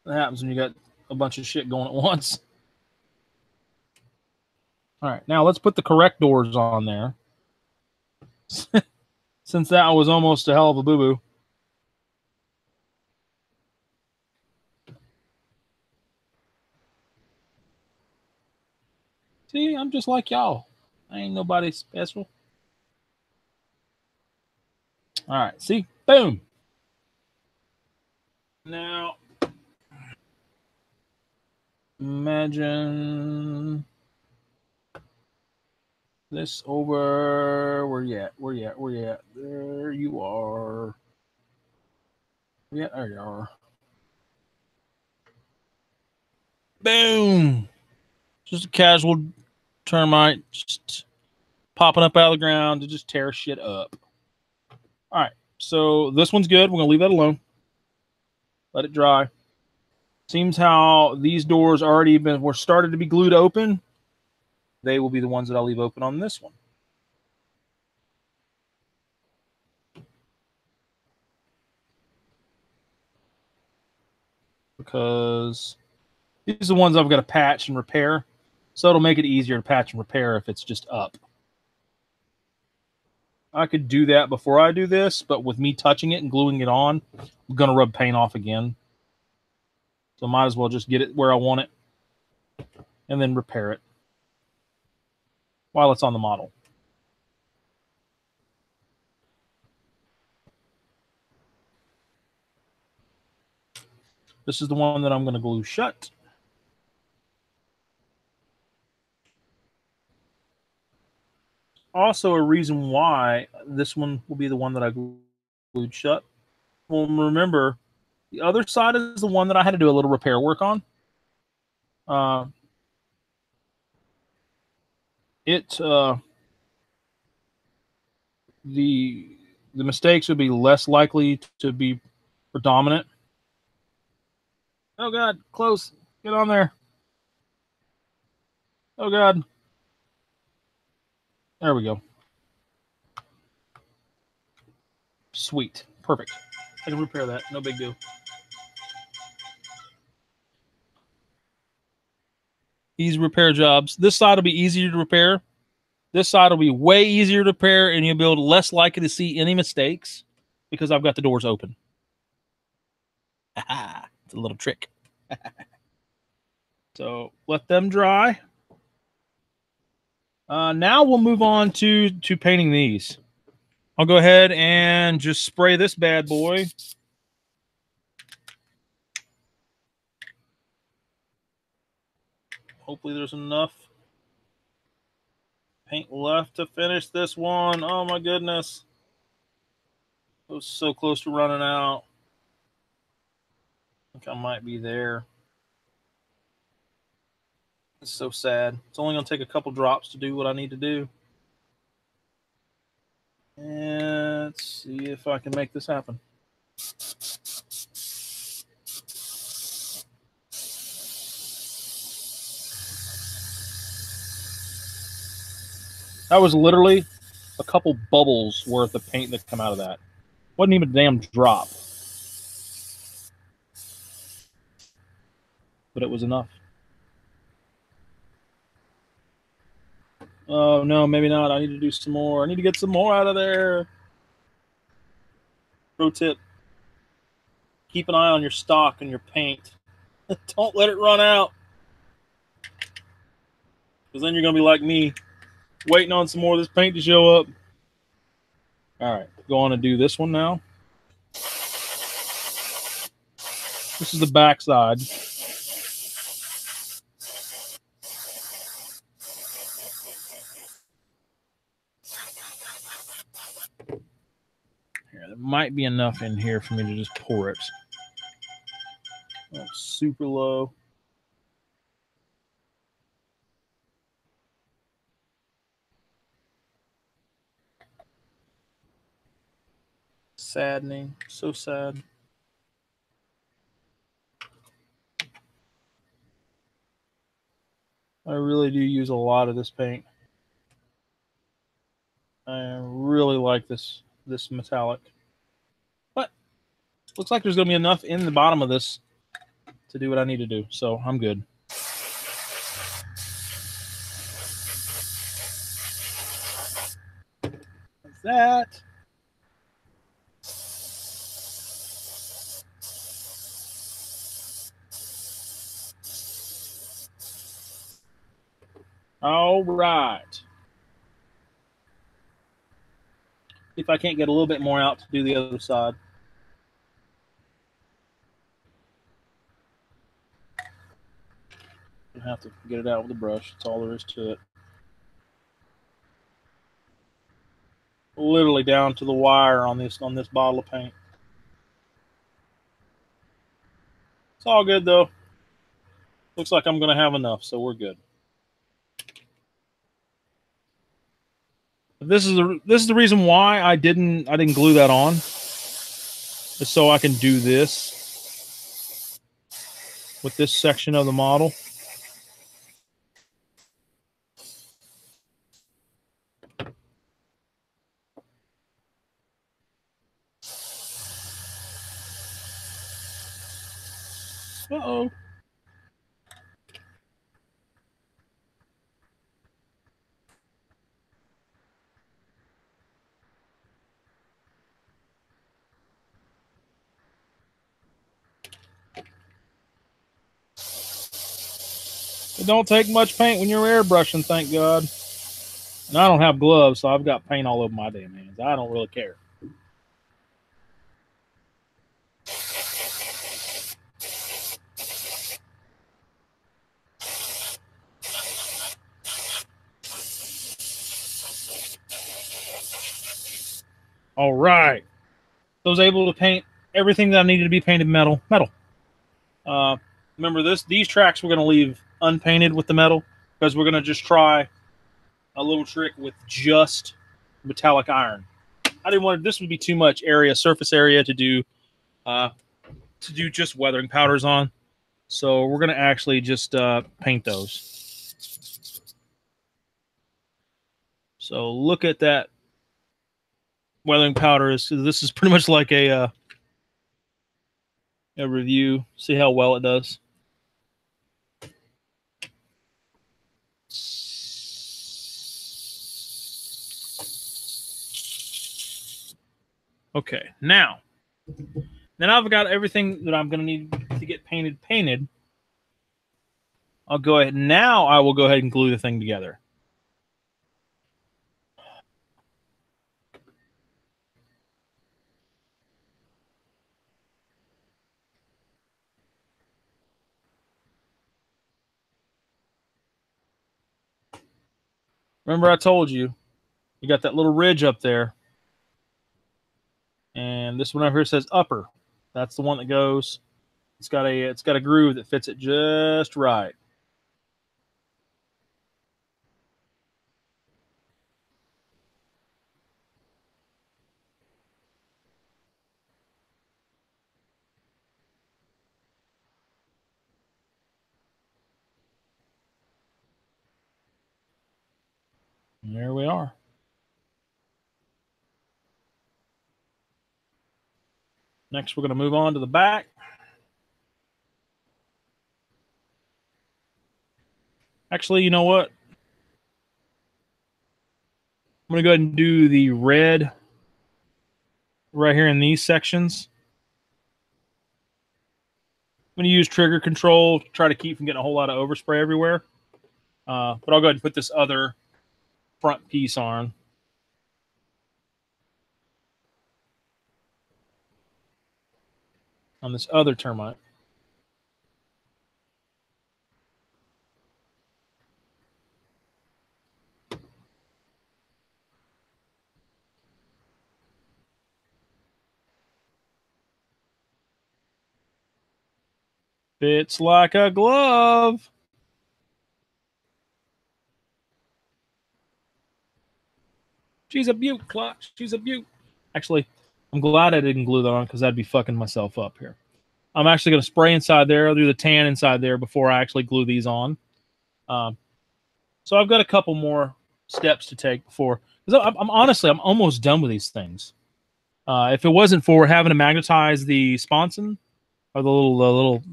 [SPEAKER 1] That happens when you got a bunch of shit going at once. All right, now let's put the correct doors on there. Since that was almost a hell of a boo-boo. See, I'm just like y'all. I ain't nobody special. All right, see? Boom. Now, imagine this over. Where you at? Where you at? Where you at? There you are. Yeah, there you are. Boom. Just a casual termite just popping up out of the ground to just tear shit up. All right, so this one's good. We're going to leave that alone. Let it dry. Seems how these doors were started to be glued open. They will be the ones that I'll leave open on this one. Because these are the ones I've got to patch and repair. So it'll make it easier to patch and repair if it's just up. I could do that before I do this, but with me touching it and gluing it on, I'm going to rub paint off again. So might as well just get it where I want it and then repair it. while it's on the model. This is the one that I'm going to glue shut. Also, a reason why this one will be the one that I glued shut. Well, remember, the other side is the one that I had to do a little repair work on. The mistakes would be less likely to be predominant. Oh God, close. Get on there. Oh God. There we go. Sweet. Perfect. I can repair that. No big deal. Easy repair jobs. This side will be easier to repair. This side will be way easier to repair, and you'll be able to less likely to see any mistakes because I've got the doors open. It's a little trick. So let them dry. Now we'll move on to painting these. I'll go ahead and just spray this bad boy. Hopefully there's enough paint left to finish this one. Oh my goodness. I was so close to running out. I think I might be there. It's so sad. It's only going to take a couple drops to do what I need to do. And let's see if I can make this happen. That was literally a couple bubbles worth of paint that come out of that. Wasn't even a damn drop. But it was enough. Oh, no, maybe not. I need to do some more. I need to get some more out of there. Pro tip. Keep an eye on your stock and your paint. Don't let it run out. Because then you're going to be like me, waiting on some more of this paint to show up. All right, go on and do this one now. This is the back side. Here, there might be enough in here for me to just pour it. That's super low. Saddening. So sad. I really do use a lot of this paint. I really like this metallic. But looks like there's going to be enough in the bottom of this to do what I need to do. So I'm good. Like that. All right. If I can't get a little bit more out to do the other side. I have to get it out with a brush. That's all there is to it. Literally down to the wire on this bottle of paint. It's all good though. Looks like I'm going to have enough, so we're good. This is the reason why I didn't glue that on, just so I can do this with this section of the model. Uh-oh. It don't take much paint when you're airbrushing, thank God. And I don't have gloves, so I've got paint all over my damn hands. I don't really care. All right. So I was able to paint everything that I needed to be painted metal. Remember these tracks we're going to leave unpainted with the metal because we're going to just try a little trick with just metallic iron. I didn't want this would be too much surface area to do just weathering powders on. So we're going to actually just paint those. So look at that weathering powder. This is pretty much like a review. See how well it does. Okay, now I've got everything that I'm going to need to get painted. I'll go ahead. Now I will go ahead and glue the thing together. Remember I told you, you got that little ridge up there. And this one over here says upper. That's the one that goes. It's got a groove that fits it just right. And there we are. Next, we're going to move on to the back. Actually, you know what? I'm going to go ahead and do the red right here in these sections. I'm going to use trigger control to try to keep from getting a whole lot of overspray everywhere. But I'll go ahead and put this other front piece on. On this other termite. Fits like a glove. She's a beaut, Clock. She's a beaut. Actually, I'm glad I didn't glue that on because I'd be fucking myself up here. I'm actually going to spray inside there. I'll do the tan inside there before I actually glue these on. So I've got a couple more steps to take before. Because I'm honestly, I'm almost done with these things. If it wasn't for having to magnetize the sponson or the little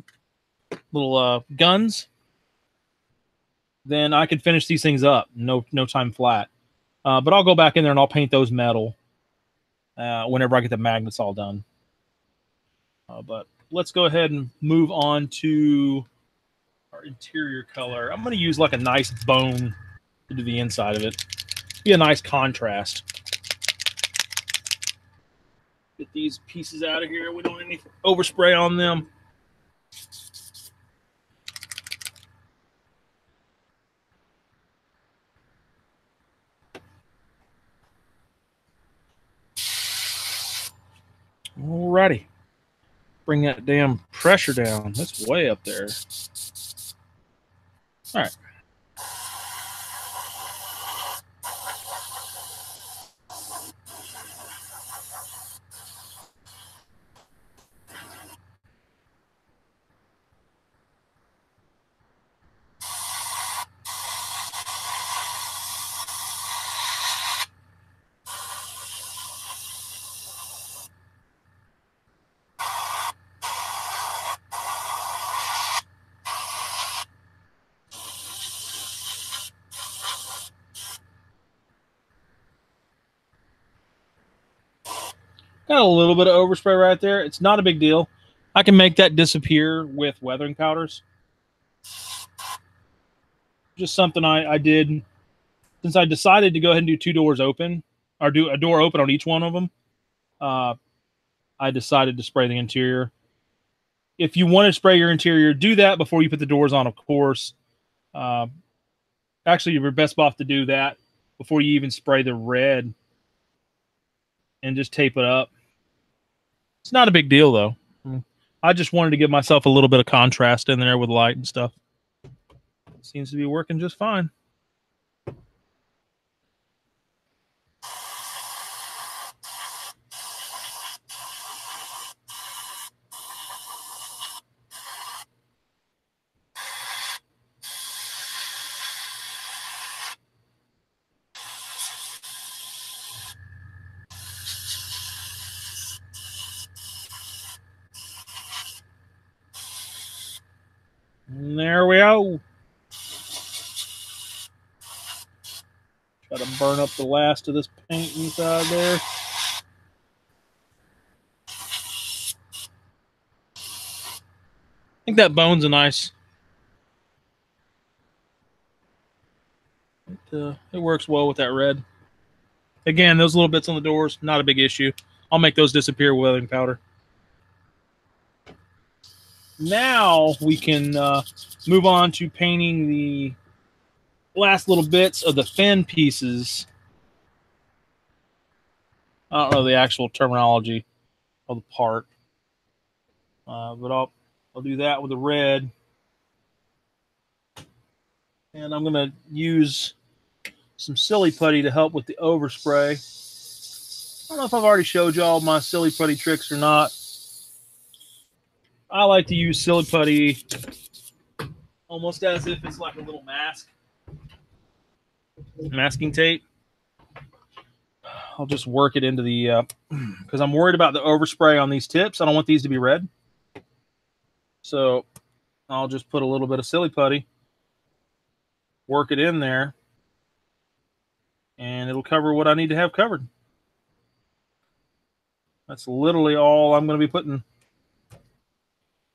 [SPEAKER 1] guns, then I could finish these things up. No time flat. But I'll go back in there and I'll paint those metal whenever I get the magnets all done. But let's go ahead and move on to our interior color. I'm going to use like a nice bone to do the inside of it. Be a nice contrast. Get these pieces out of here. We don't need any overspray on them. Alrighty. Bring that damn pressure down. That's way up there. All right. Got a little bit of overspray right there. It's not a big deal. I can make that disappear with weathering powders. Just something I did since I decided to go ahead and do 2 doors open, or do a door open on each one of them, I decided to spray the interior. If you want to spray your interior, do that before you put the doors on, of course. Actually, you're best off to do that before you even spray the red, and just tape it up. It's not a big deal, though. I just wanted to give myself a little bit of contrast in there with light and stuff. It seems to be working just fine. And there we go. Try to burn up the last of this paint inside there. I think that bone's a nice. It works well with that red. Again, those little bits on the doors, not a big issue. I'll make those disappear with weathering powder. Now we can move on to painting the last little bits of the fin pieces. I don't know the actual terminology of the part, but I'll do that with the red. And I'm going to use some silly putty to help with the overspray. I don't know if I've already showed y'all my silly putty tricks or not. I like to use silly putty almost as if it's like a little masking tape. I'll just work it into the, because I'm worried about the overspray on these tips. I don't want these to be red. So I'll just put a little bit of silly putty, work it in there, and it'll cover what I need to have covered. That's literally all I'm going to be putting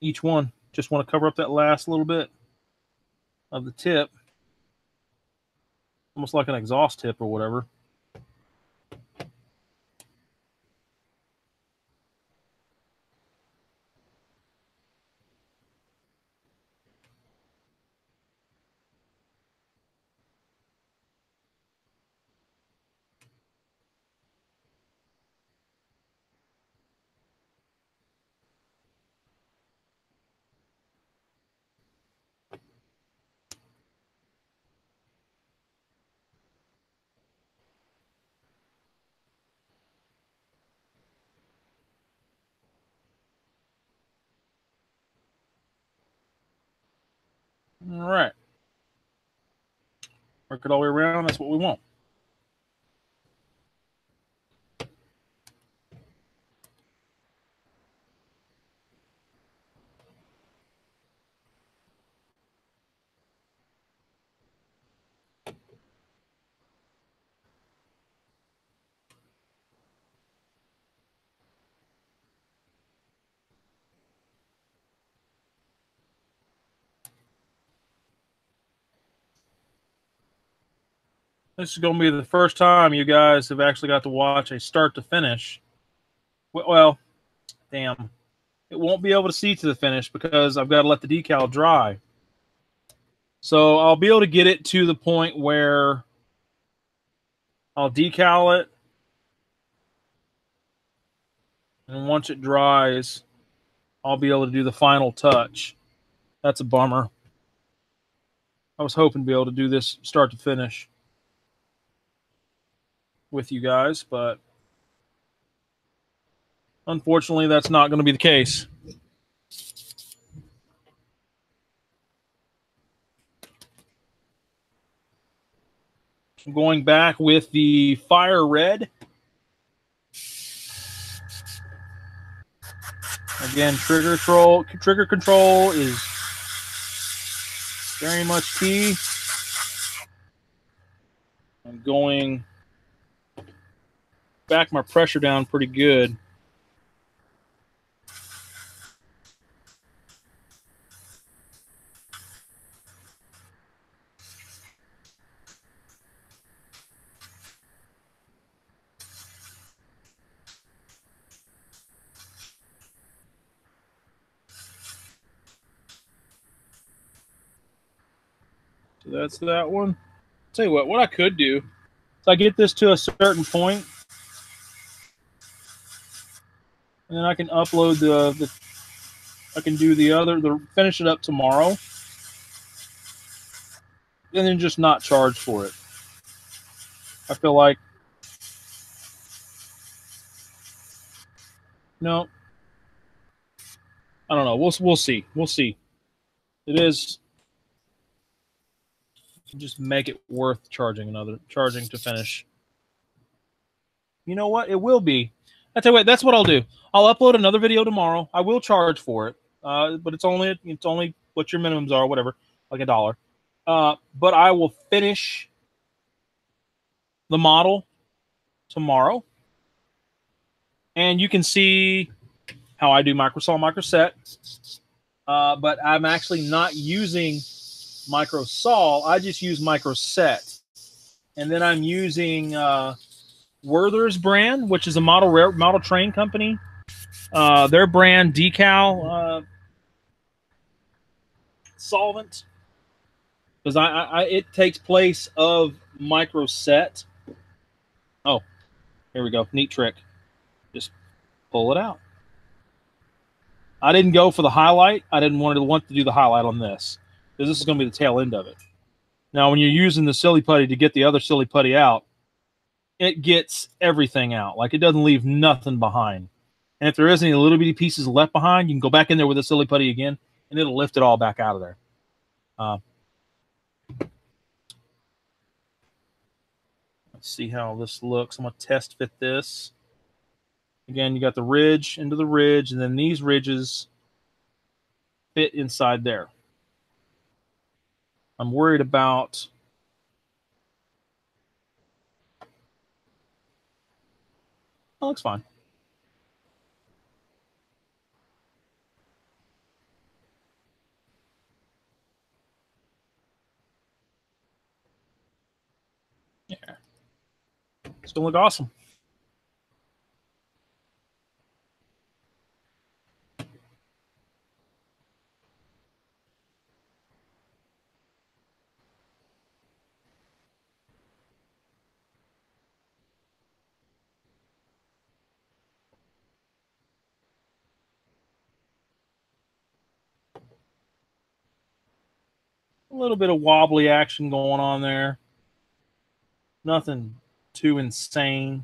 [SPEAKER 1] each one. Just want to cover up that last little bit of the tip, almost like an exhaust tip or whatever. All right. Work it all the way around. That's what we want. This is going to be the first time you guys have actually got to watch a start to finish. Well, damn. It won't be able to see to the finish because I've got to let the decal dry. So I'll be able to get it to the point where I'll decal it. And once it dries, I'll be able to do the final touch. That's a bummer. I was hoping to be able to do this start to finish with you guys, but unfortunately, that's not going to be the case. I'm going back with the fire red. Again, trigger control is very much key. I'm going back my pressure down pretty good. So that's that one. Tell you what I could do is I get this to a certain point, and then I can upload I can do finish it up tomorrow, and then just not charge for it. I feel like, no, I don't know. We'll see. We'll see. It is just make it worth charging to finish. You know what? It will be. I tell you what, that's what I'll do. I'll upload another video tomorrow. I will charge for it, but it's only what your minimums are, whatever, like $1. But I will finish the model tomorrow, and you can see how I do microsaw microset. But I'm actually not using microsaw. I just use microset, and then I'm using Werther's brand, which is a model train company. Their brand decal solvent, because it takes place of microset. Oh, here we go. Neat trick. Just pull it out. I didn't go for the highlight. I didn't want to do the highlight on this, because this is going to be the tail end of it. Now, when you're using the silly putty to get the other silly putty out, it gets everything out. Like, it doesn't leave nothing behind. And if there is any little bitty pieces left behind, you can go back in there with a silly putty again, and it'll lift it all back out of there. Let's see how this looks. I'm going to test fit this. Again, you got the ridge into the ridge, and then these ridges fit inside there. I'm worried about... That looks fine. Yeah. It's going to look awesome. A little bit of wobbly action going on there. Nothing too insane.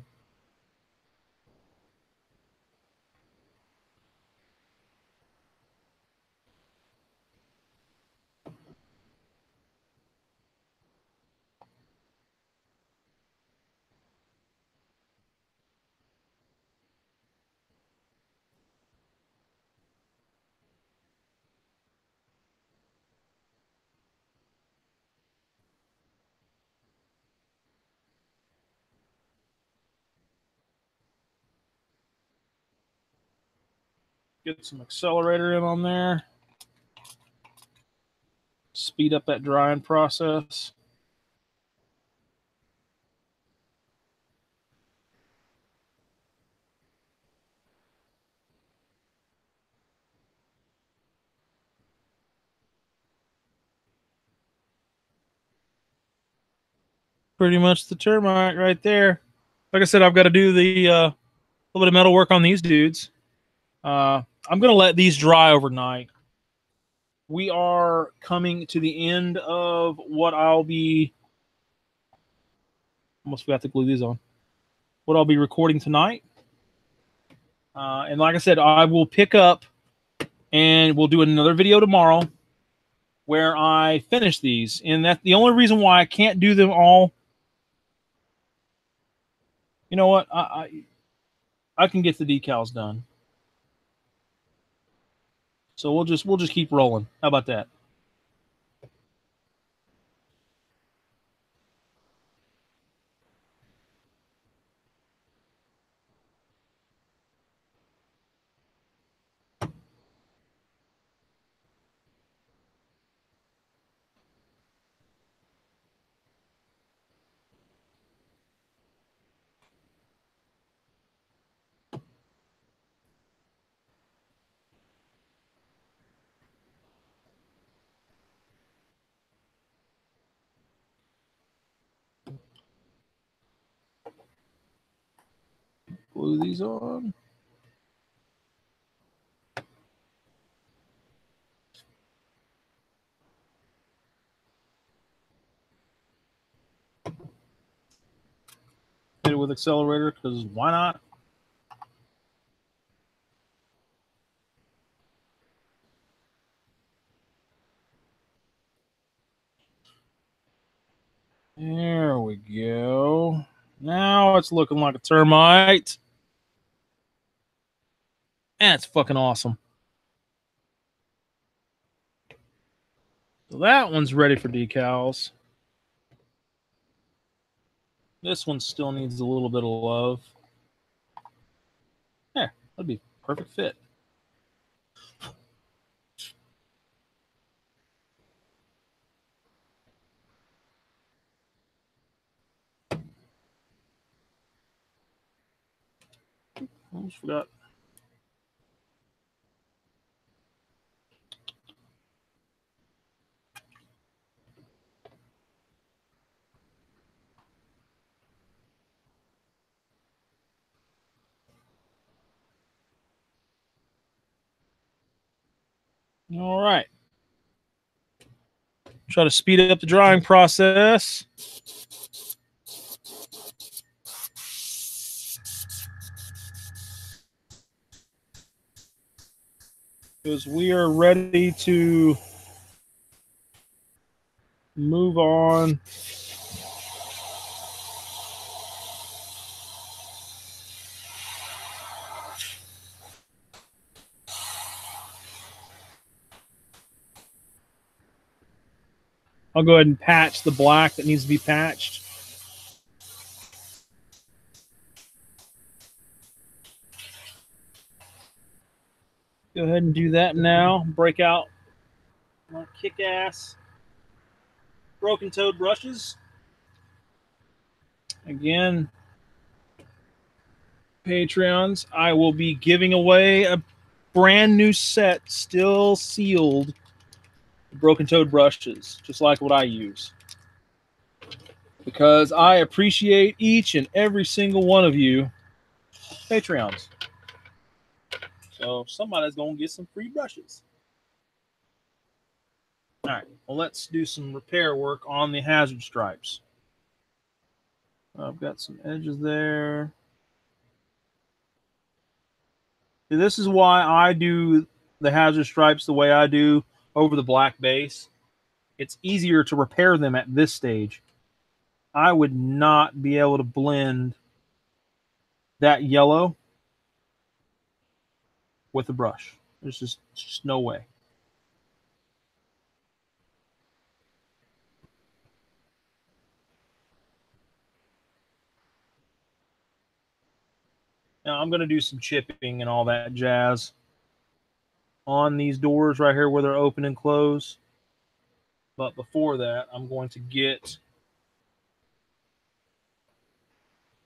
[SPEAKER 1] Get some accelerator in on there. Speed up that drying process. Pretty much the termite right there. Like I said, I've got to do the little bit of metal work on these dudes. I'm going to let these dry overnight. We are coming to the end of what I'll be... Almost forgot to glue these on. What I'll be recording tonight. And like I said, I will pick up and we'll do another video tomorrow where I finish these. And that's the only reason why I can't do them all. You know what? I can get the decals done. So we'll just keep rolling. How about that? Glue these on. Hit it with accelerator because why not? There we go. Now it's looking like a termite. That's fucking awesome. So that one's ready for decals. This one still needs a little bit of love. Yeah, that'd be a perfect fit. Almost forgot. All right. Try to speed up the drying process. Because we are ready to move on. I'll go ahead and patch the black that needs to be patched. Go ahead and do that now. Break out my kick-ass broken toed brushes. Again, Patreons, I will be giving away a brand new set, still sealed, broken toed brushes, just like what I use. Because I appreciate each and every single one of you Patreons. So somebody's going to get some free brushes. All right, well, let's do some repair work on the hazard stripes. I've got some edges there. See, this is why I do the hazard stripes the way I do over the black base. It's easier to repair them at this stage. I would not be able to blend that yellow with a brush. There's just no way. Now I'm going to do some chipping and all that jazz on these doors right here where they're open and close. But before that, I'm going to get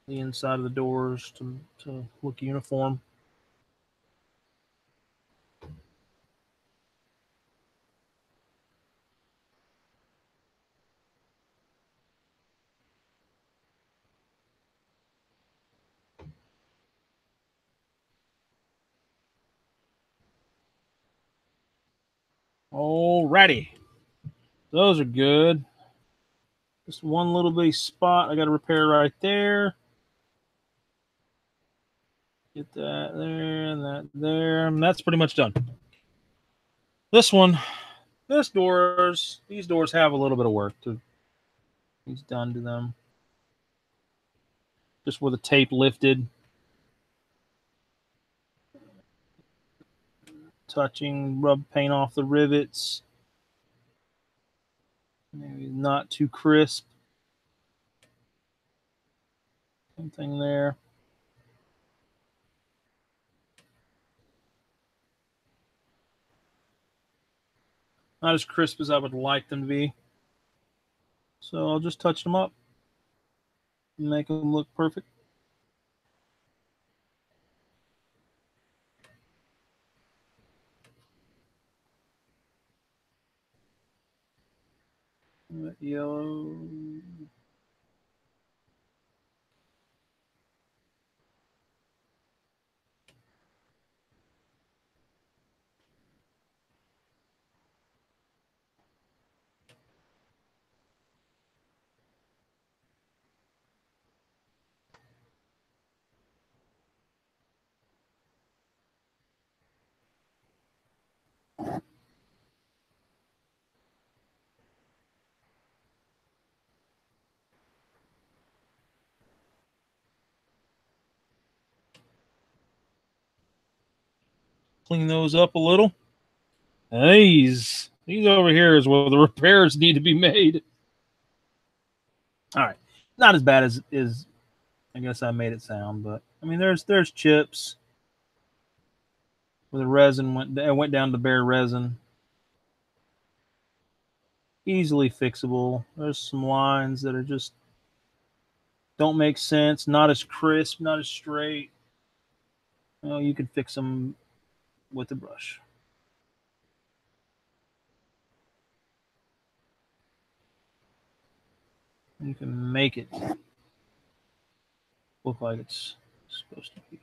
[SPEAKER 1] the inside of the doors to look uniform. Alrighty. Those are good. Just one little bitty spot I got to repair right there. Get that there and that there. And that's pretty much done. This one, these doors have a little bit of work to he's done to them. Just where the tape lifted. Touching, rub paint off the rivets. Maybe not too crisp. Same thing there. Not as crisp as I would like them to be. So I'll just touch them up. Make them look perfect. That yellow. Clean those up a little. And these over here is where the repairs need to be made. All right, not as bad as I guess I made it sound, but I mean, there's chips where the resin went down to bare resin. Easily fixable. There's some lines that are just don't make sense, not as crisp, not as straight. Well, you can fix them with the brush. You can make it look like it's supposed to be.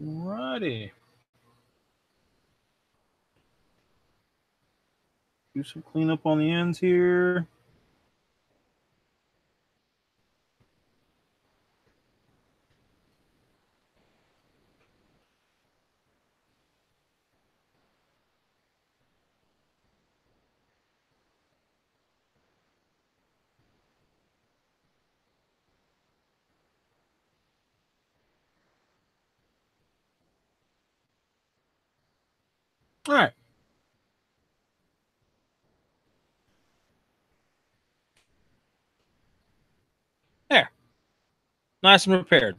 [SPEAKER 1] Alrighty. Do some cleanup on the ends here. All right. There. Nice and repaired.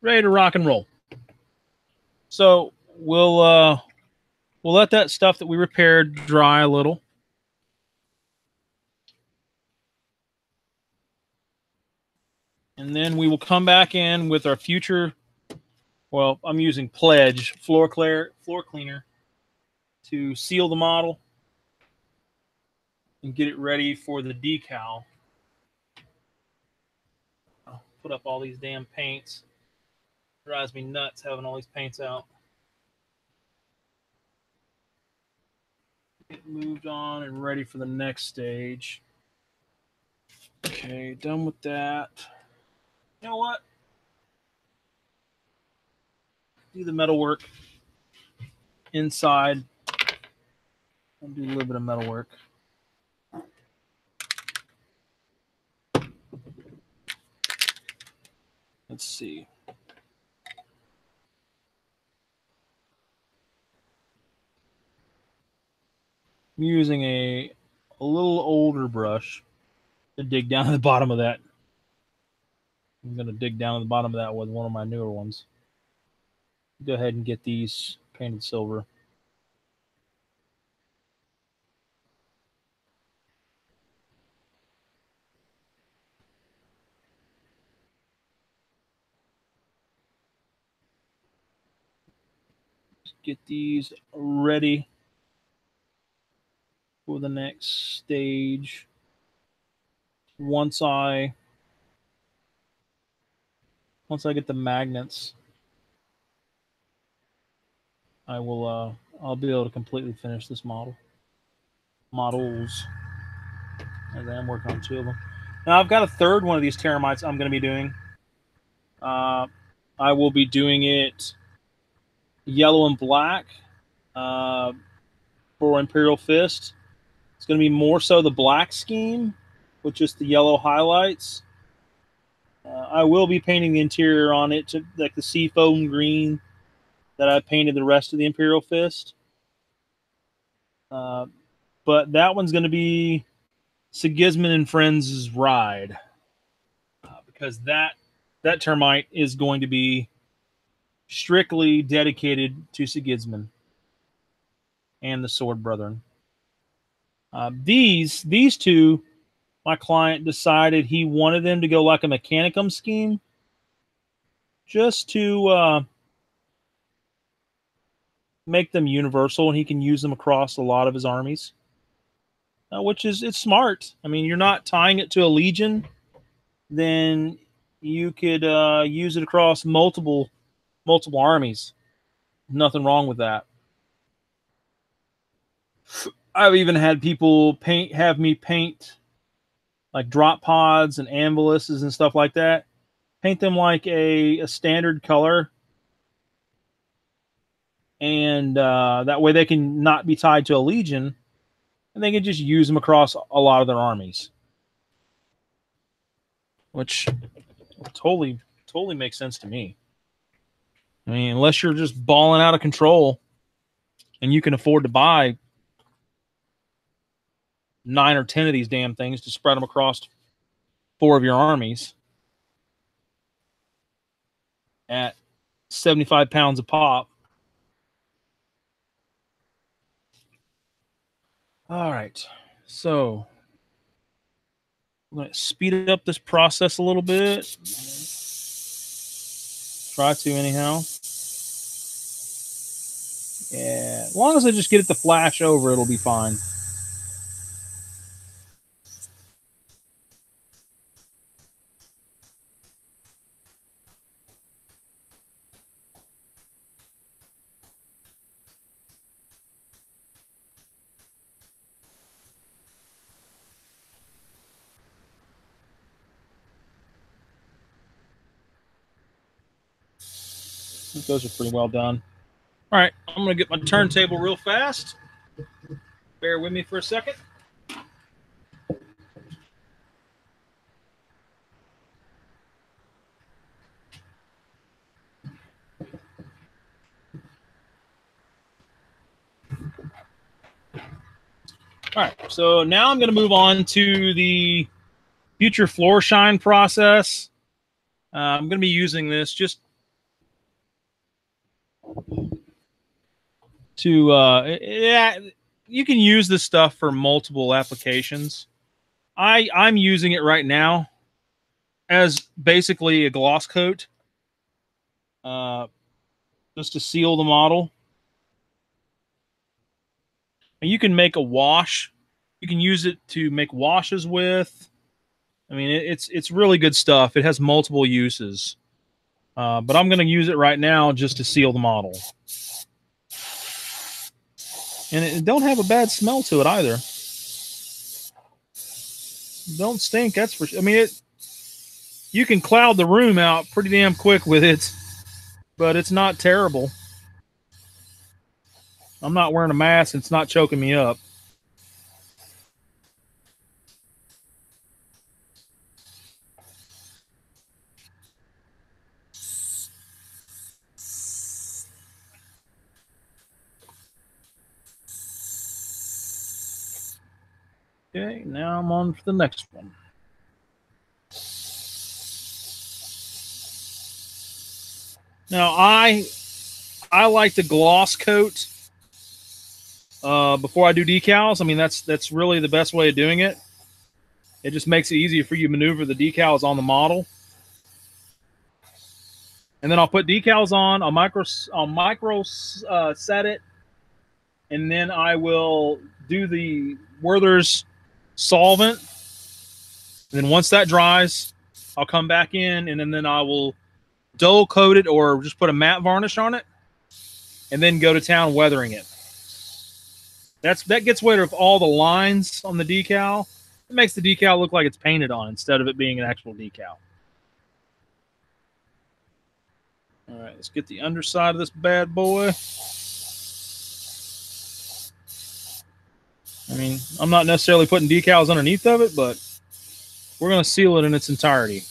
[SPEAKER 1] Ready to rock and roll. So we'll let that stuff that we repaired dry a little. And then we will come back in with our future, well, I'm using Pledge floor cleaner to seal the model and get it ready for the decal. I'll put up all these damn paints. Drives me nuts having all these paints out. Get moved on and ready for the next stage. Okay, done with that. You know what? Do the metal work inside. I'll do a little bit of metal work. Let's see. I'm using a little older brush to dig down to the bottom of that. I'm going to dig down to the bottom of that with one of my newer ones. Go ahead and get these painted silver. Get these ready for the next stage. Once I get the magnets, I will I'll be able to completely finish this models, as I am working on two of them. Now I've got a third one of these Termites I'm going to be doing. I will be doing it yellow and black for Imperial Fist. It's going to be more so the black scheme with just the yellow highlights. I will be painting the interior on it to like the seafoam green that I painted the rest of the Imperial Fist. But that one's going to be Sigismund and Friends' Ride. Because that termite is going to be strictly dedicated to Sigismund and the Sword Brethren. These two, my client decided he wanted them to go like a Mechanicum scheme, just to make them universal, and he can use them across a lot of his armies, which is it's smart. I mean, you're not tying it to a legion, then you could use it across multiple armies. Nothing wrong with that. I've even had people have me paint like drop pods and ambulances and stuff like that. Paint them like a standard color, and that way they can not be tied to a legion, and they can just use them across a lot of their armies, which totally makes sense to me. I mean, unless you're just balling out of control and you can afford to buy 9 or 10 of these damn things to spread them across 4 of your armies at 75 pounds a pop. All right, so I'm going to speed up this process a little bit. Try to, anyhow. Yeah, as long as I just get it to flash over, it'll be fine. Those are pretty well done. All right, I'm going to get my turntable real fast. Bear with me for a second. All right, so now I'm going to move on to the future floor shine process. I'm going to be using this just to, yeah, you can use this stuff for multiple applications. I'm using it right now as basically a gloss coat, just to seal the model. And you can make a wash. You can use it to make washes with. I mean, it's really good stuff. It has multiple uses. But I'm going to use it right now just to seal the model. And it don't have a bad smell to it either. Don't stink, that's for sure. I mean, you can cloud the room out pretty damn quick with it, but it's not terrible. I'm not wearing a mask, and it's not choking me up. Okay, now I'm on for the next one. Now I like to gloss coat before I do decals. I mean, that's really the best way of doing it. It just makes it easier for you to maneuver the decals on the model. And then I'll put decals on. I'll micro set it, and then I will do the Werther's solvent. And then once that dries, I'll come back in, and then I will dull coat it or just put a matte varnish on it, and then go to town weathering it. That gets rid of all the lines on the decal. It makes the decal look like it's painted on instead of it being an actual decal. All right, let's get the underside of this bad boy. I mean, I'm not necessarily putting decals underneath of it, but we're going to seal it in its entirety.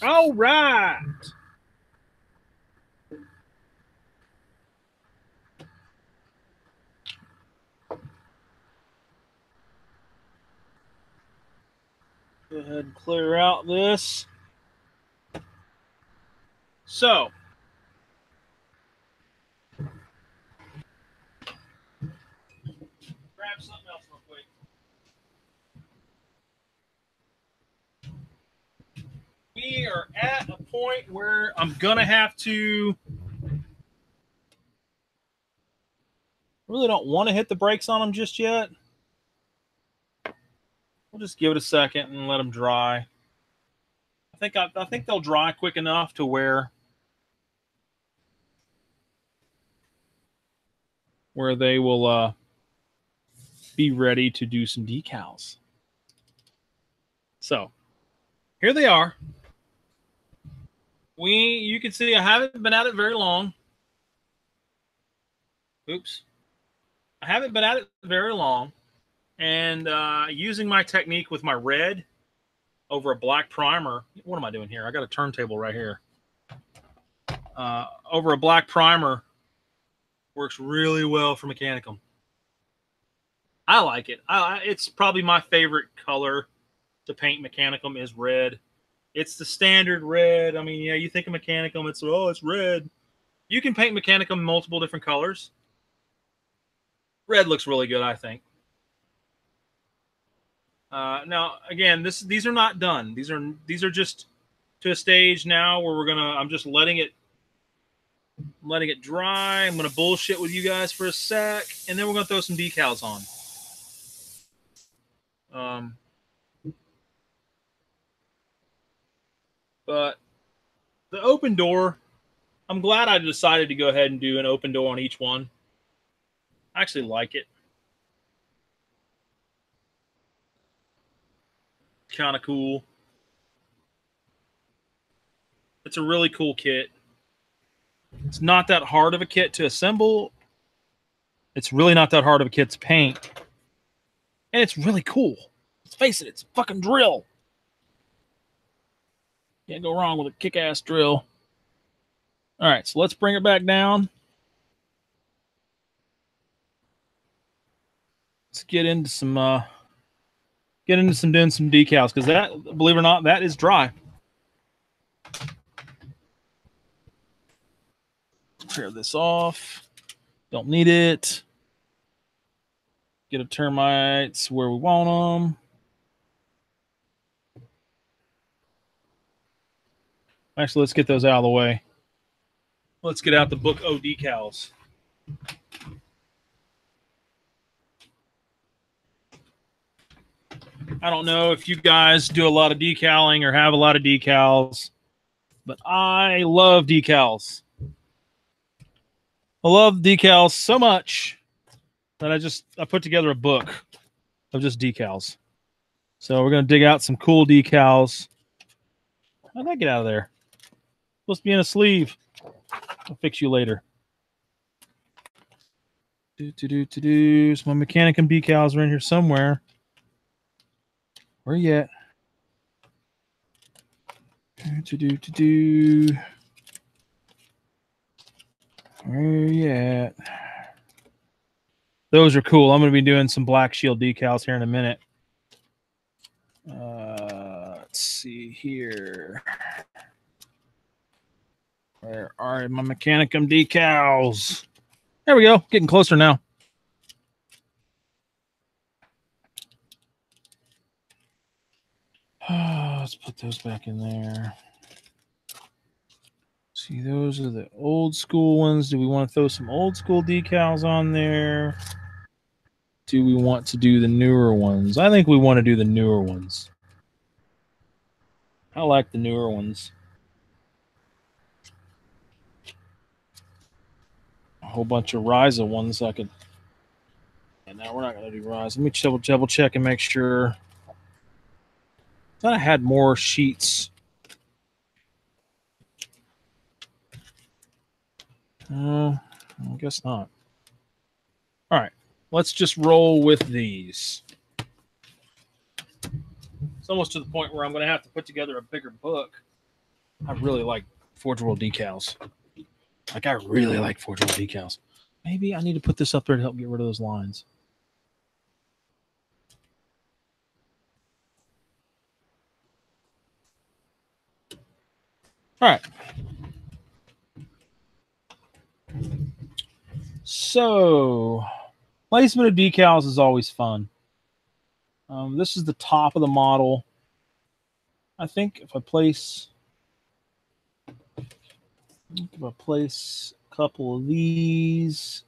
[SPEAKER 1] All right. Go ahead and clear out this. So, grab something else real quick. We are at a point where I'm gonna have to. Really don't want to hit the brakes on them just yet. We'll just give it a second and let them dry. I think they'll dry quick enough to where they will be ready to do some decals. So here they are. You can see I haven't been at it very long. Oops. I haven't been at it very long. And using my technique with my red over a black primer. What am I doing here? I got a turntable right here. Over a black primer works really well for Mechanicum. I like it. It's probably my favorite color to paint Mechanicum is red. It's the standard red. I mean, yeah, you think of Mechanicum, it's red. You can paint Mechanicum multiple different colors. Red looks really good, I think. Now, again, these are not done. These are just to a stage now where I'm just letting it dry. I'm gonna bullshit with you guys for a sec, and then we're gonna throw some decals on. But the open door, I'm glad I decided to go ahead and do an open door on each one. I actually like it. Kind of cool. It's a really cool kit. It's not that hard of a kit to assemble. It's really not that hard of a kit to paint. And it's really cool. Let's face it, it's a fucking drill. Can't go wrong with a kick-ass drill. All right, so let's bring it back down. Let's get into some doing some decals, because that, believe it or not, that is dry. Clear this off. Don't need it. Get a termites where we want them. Actually, let's get those out of the way. Let's get out the Book O decals. I don't know if you guys do a lot of decaling or have a lot of decals, but I love decals. I love decals so much that I put together a book of just decals. So we're going to dig out some cool decals. How'd that get out of there? Supposed to be in a sleeve. I'll fix you later. So my Mechanicum decals are in here somewhere. Where you at? Where you at? Those are cool. I'm going to be doing some Black Shield decals here in a minute. Let's see here. Where are my Mechanicum decals? There we go. Getting closer now. Let's put those back in there. See, those are the old school ones. Do we want to throw some old school decals on there? Do we want to do the newer ones? I think we want to do the newer ones. I like the newer ones. A whole bunch of Ryza ones I could. And now we're not going to do Ryza. Let me double check and make sure. I thought I had more sheets. I guess not. All right. Let's just roll with these. It's almost to the point where I'm going to have to put together a bigger book. I really like Forge World decals. Like, I really like Forge World decals. Maybe I need to put this up there to help get rid of those lines. All right. So, placement of decals is always fun. This is the top of the model. I think if I place a couple of these,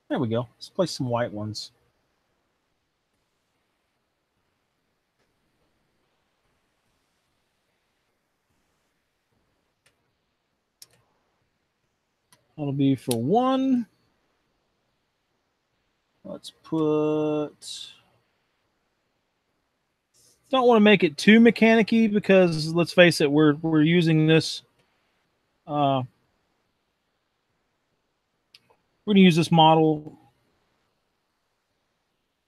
[SPEAKER 1] there we go. Let's place some white ones. That'll be for one. Let's put. Don't want to make it too mechanic-y because let's face it, we're using this. We're going to use this model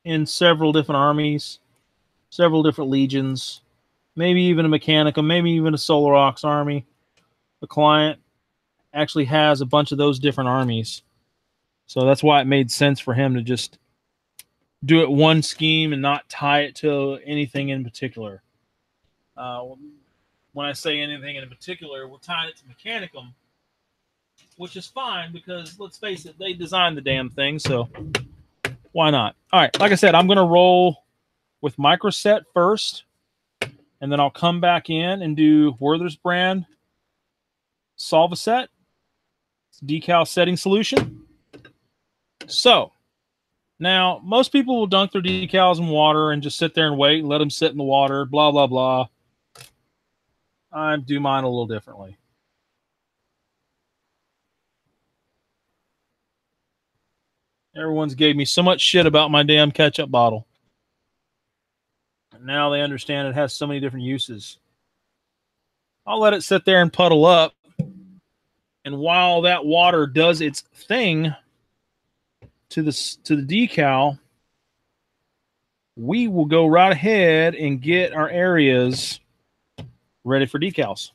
[SPEAKER 1] in several different armies, several different legions, maybe even a Mechanicum, maybe even a Solar Ox army. The client actually has a bunch of those different armies. So that's why it made sense for him to just do it one scheme and not tie it to anything in particular. When I say anything in particular, we're tying it to Mechanicum, which is fine because, let's face it, they designed the damn thing, so why not? All right, like I said, I'm going to roll with microset first, and then I'll come back in and do Werther's brand Solvaset decal setting solution. So now most people will dunk their decals in water and just sit there and wait and let them sit in the water, blah, blah, blah. I do mine a little differently. Everyone's gave me so much shit about my damn ketchup bottle. And now they understand it has so many different uses. I'll let it sit there and puddle up. And while that water does its thing to the decal, we will go right ahead and get our areas ready for decals.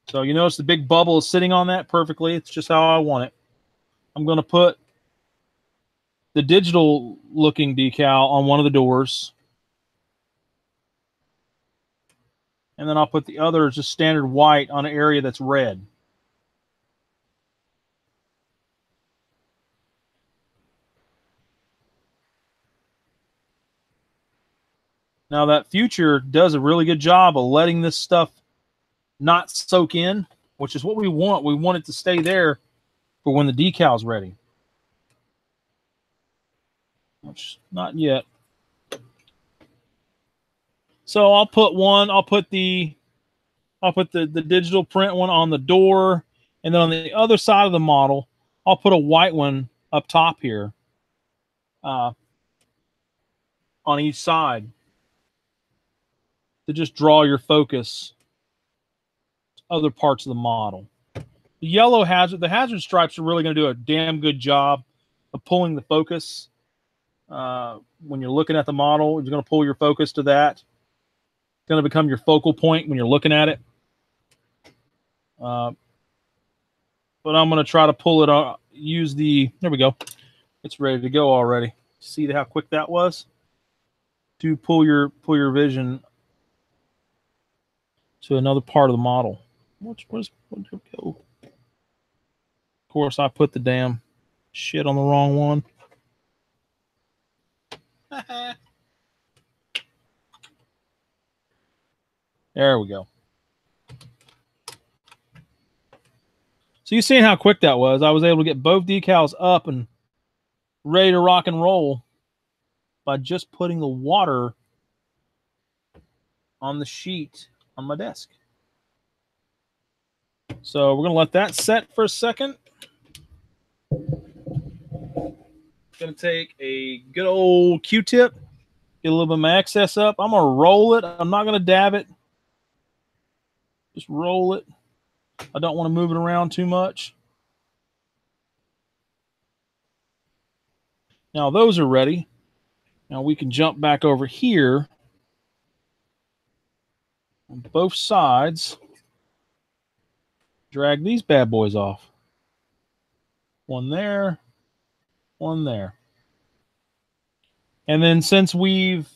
[SPEAKER 1] So you notice the big bubble is sitting on that perfectly. It's just how I want it. I'm going to put the digital looking decal on one of the doors. And then I'll put the other just standard white on an area that's red. Now that Future does a really good job of letting this stuff not soak in, which is what we want. We want it to stay there for when the decal's ready. Which, not yet. So I'll put the digital print one on the door, and then on the other side of the model, I'll put a white one up top here on each side to just draw your focus to other parts of the model. The yellow hazard, the hazard stripes are really going to do a damn good job of pulling the focus. When you're looking at the model, you're going to pull your focus to that. It's going to become your focal point when you're looking at it. But I'm going to try to pull it on, there we go. It's ready to go already. See how quick that was? To pull your vision to another part of the model. Where did it go? Of course, I put the damn shit on the wrong one. There we go. So you seen how quick that was. I was able to get both decals up and ready to rock and roll by just putting the water on the sheet on my desk. So we're going to let that set for a second. Going to take a good old Q-tip, get a little bit of my excess up. I'm going to roll it. I'm not going to dab it. Just roll it. I don't want to move it around too much. Now those are ready. Now we can jump back over here on both sides. Drag these bad boys off. One there, one there. And then since we've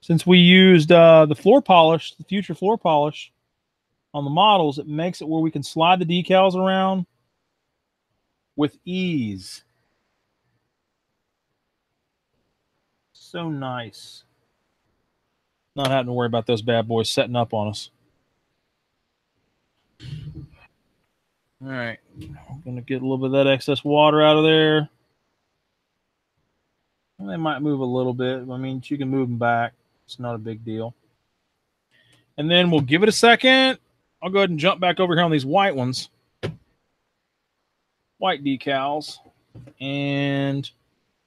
[SPEAKER 1] since we used the floor polish, the future floor polish on the models, it makes it where we can slide the decals around with ease. So nice. Not having to worry about those bad boys setting up on us. All right. I'm going to get a little bit of that excess water out of there. They might move a little bit. I mean, you can move them back. It's not a big deal. And then we'll give it a second. I'll go ahead and jump back over here on these white ones. White decals. And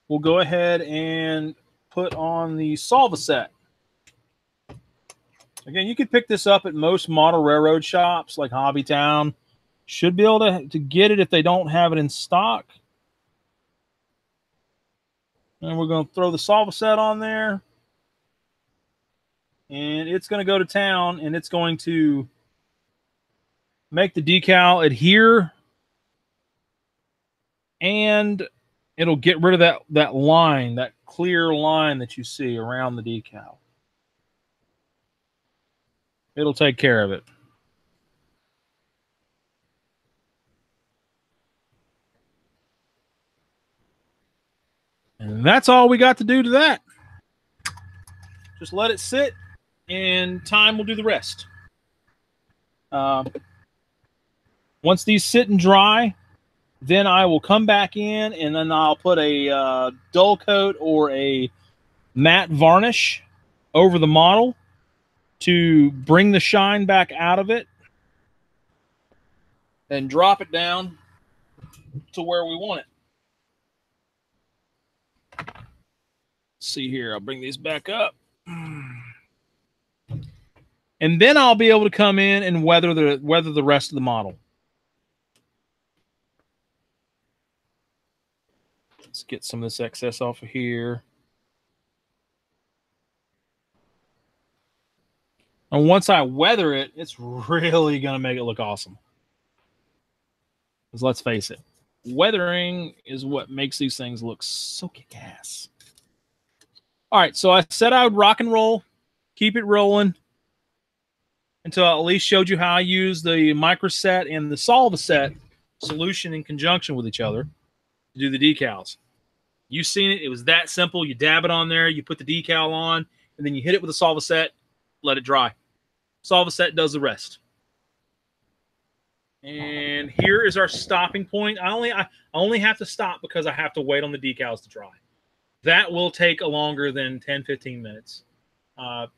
[SPEAKER 1] we'll go ahead and put on the Solvaset. Again, you could pick this up at most model railroad shops like Hobbytown. Should be able to get it if they don't have it in stock. And we're going to throw the Solvaset on there. And it's going to go to town, and it's going to make the decal adhere. And it'll get rid of that line, that clear line that you see around the decal. It'll take care of it. And that's all we got to do to that. Just let it sit, and time will do the rest. Once these sit and dry, then I will come back in, and then I'll put a dull coat or a matte varnish over the model to bring the shine back out of it, and drop it down to where we want it. See here, I'll bring these back up. And then I'll be able to come in and weather the rest of the model. Let's get some of this excess off of here. And once I weather it, it's really going to make it look awesome. Because let's face it, weathering is what makes these things look so kick-ass. All right, so I said I would rock and roll, keep it rolling, until I at least showed you how I use the Microset and the Solvaset solution in conjunction with each other to do the decals. You've seen it. It was that simple. You dab it on there, you put the decal on, and then you hit it with the Solvaset, let it dry. Solvaset does the rest. And here is our stopping point. I only have to stop because I have to wait on the decals to dry. That will take longer than 10, 15 minutes. And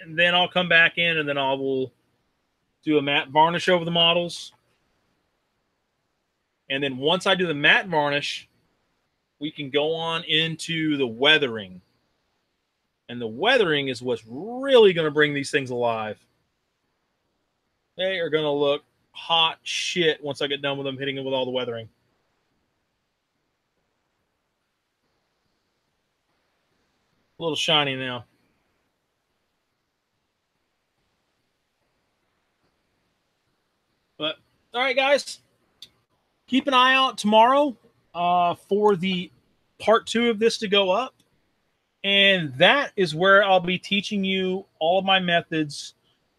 [SPEAKER 1] then I'll come back in, and then I will do a matte varnish over the models. And then once I do the matte varnish, we can go on into the weathering. And the weathering is what's really going to bring these things alive. They are going to look hot shit once I get done with them, hitting them with all the weathering. A little shiny now. But, all right, guys. Keep an eye out tomorrow for the part 2 of this to go up. And that is where I'll be teaching you all of my methods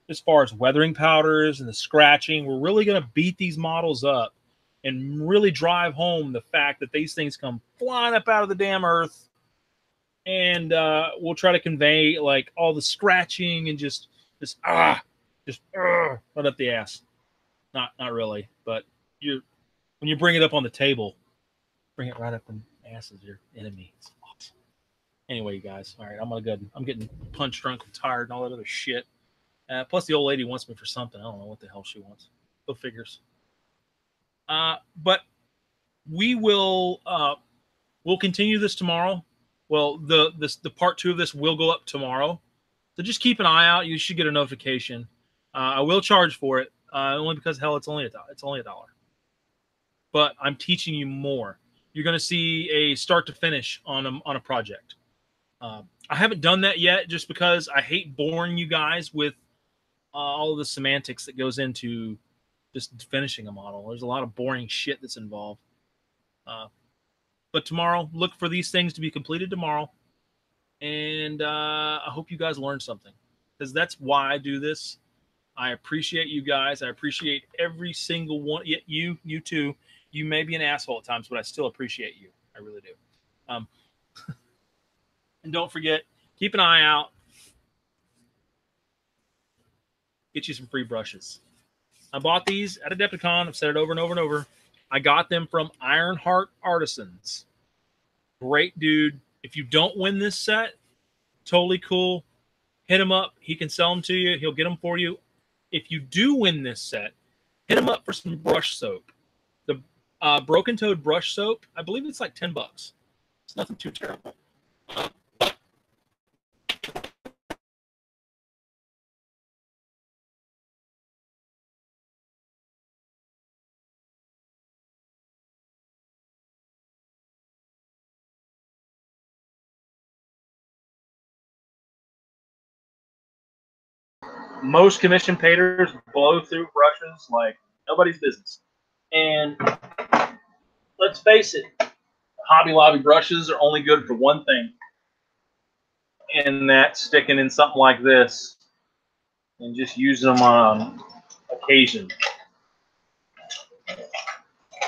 [SPEAKER 1] as far as weathering powders and the scratching. We're really going to beat these models up and really drive home the fact that these things come flying up out of the damn earth. And we'll try to convey like all the scratching and just right up the ass. Not really, but when you bring it up on the table, bring it right up in the ass of your enemy. It's awesome. Anyway, you guys, all right, I'm gonna go. I'm getting punch drunk and tired and all that other shit. Plus, the old lady wants me for something. I don't know what the hell she wants. Go figures. But we will we'll continue this tomorrow. Well, the part 2 of this will go up tomorrow. So just keep an eye out. You should get a notification. I will charge for it, only because hell, it's only $1. It's only $1. But I'm teaching you more. You're going to see a start to finish on a project. I haven't done that yet, just because I hate boring you guys with all of the semantics that goes into just finishing a model. There's a lot of boring shit that's involved. But tomorrow, look for these things to be completed tomorrow. And I hope you guys learned something, because that's why I do this. I appreciate you guys. I appreciate every single one. You too. You may be an asshole at times, but I still appreciate you. I really do. And don't forget, keep an eye out. Get you some free brushes. I bought these at Adepticon. I've said it over and over and over. I got them from Ironheart Artisans. Great dude. If you don't win this set, totally cool. Hit him up. He can sell them to you. He'll get them for you. If you do win this set, hit him up for some brush soap. The Broken Toad brush soap, I believe it's like $10. It's nothing too terrible. Most commission painters blow through brushes like nobody's business. And let's face it, Hobby Lobby brushes are only good for one thing, and that's sticking in something like this and just using them on occasion.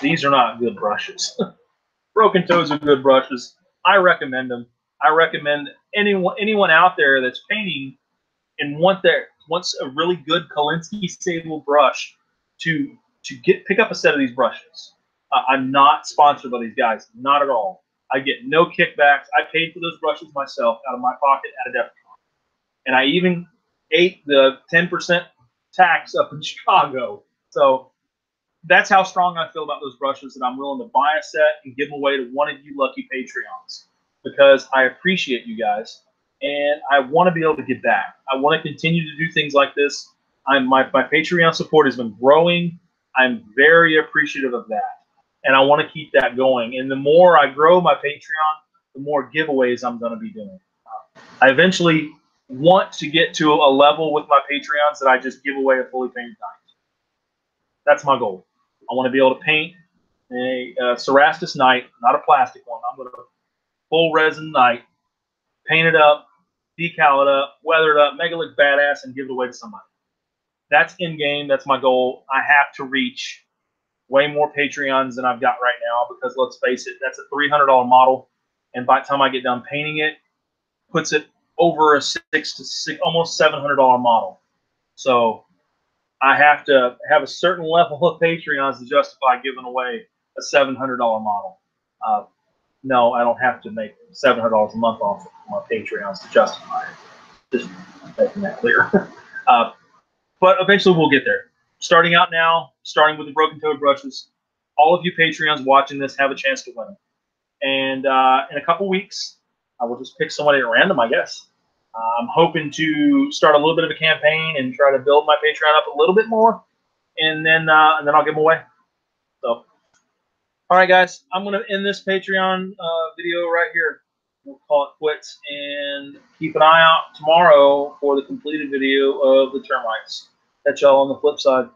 [SPEAKER 1] These are not good brushes. Broken Toads are good brushes. I recommend them. I recommend anyone out there that's painting and wants a really good Kolinsky stable brush to pick up a set of these brushes. I'm not sponsored by these guys, not at all. I get no kickbacks. I paid for those brushes myself out of my pocket at Adepticon, and I even ate the 10% tax up in Chicago. So that's how strong I feel about those brushes, that I'm willing to buy a set and give them away to one of you lucky Patreons, because I appreciate you guys and I want to be able to give back. I want to continue to do things like this. My Patreon support has been growing. I'm very appreciative of that, and I want to keep that going. And the more I grow my Patreon, the more giveaways I'm going to be doing. I eventually want to get to a level with my Patreons that I just give away a fully painted knight. That's my goal. I want to be able to paint a Cerastus knight, not a plastic one. I'm going to full resin knight, paint it up, decal it up, weather it up, make it look badass, and give it away to somebody. That's in game. That's my goal. I have to reach way more Patreons than I've got right now, because let's face it, that's a $300 model, and by the time I get done painting it, puts it over a almost $700 model. So I have to have a certain level of Patreons to justify giving away a $700 model. No, I don't have to make $700 a month off of my Patreons to justify it. Just making that clear. But eventually we'll get there. Starting out now, starting with the Broken Toad brushes, all of you Patreons watching this have a chance to win them. And in a couple weeks, I will just pick somebody at random, I guess. I'm hoping to start a little bit of a campaign and try to build my Patreon up a little bit more, and then I'll give them away. So, all right, guys, I'm going to end this Patreon video right here. We'll call it quits, and keep an eye out tomorrow for the completed video of the termites. Catch y'all on the flip side.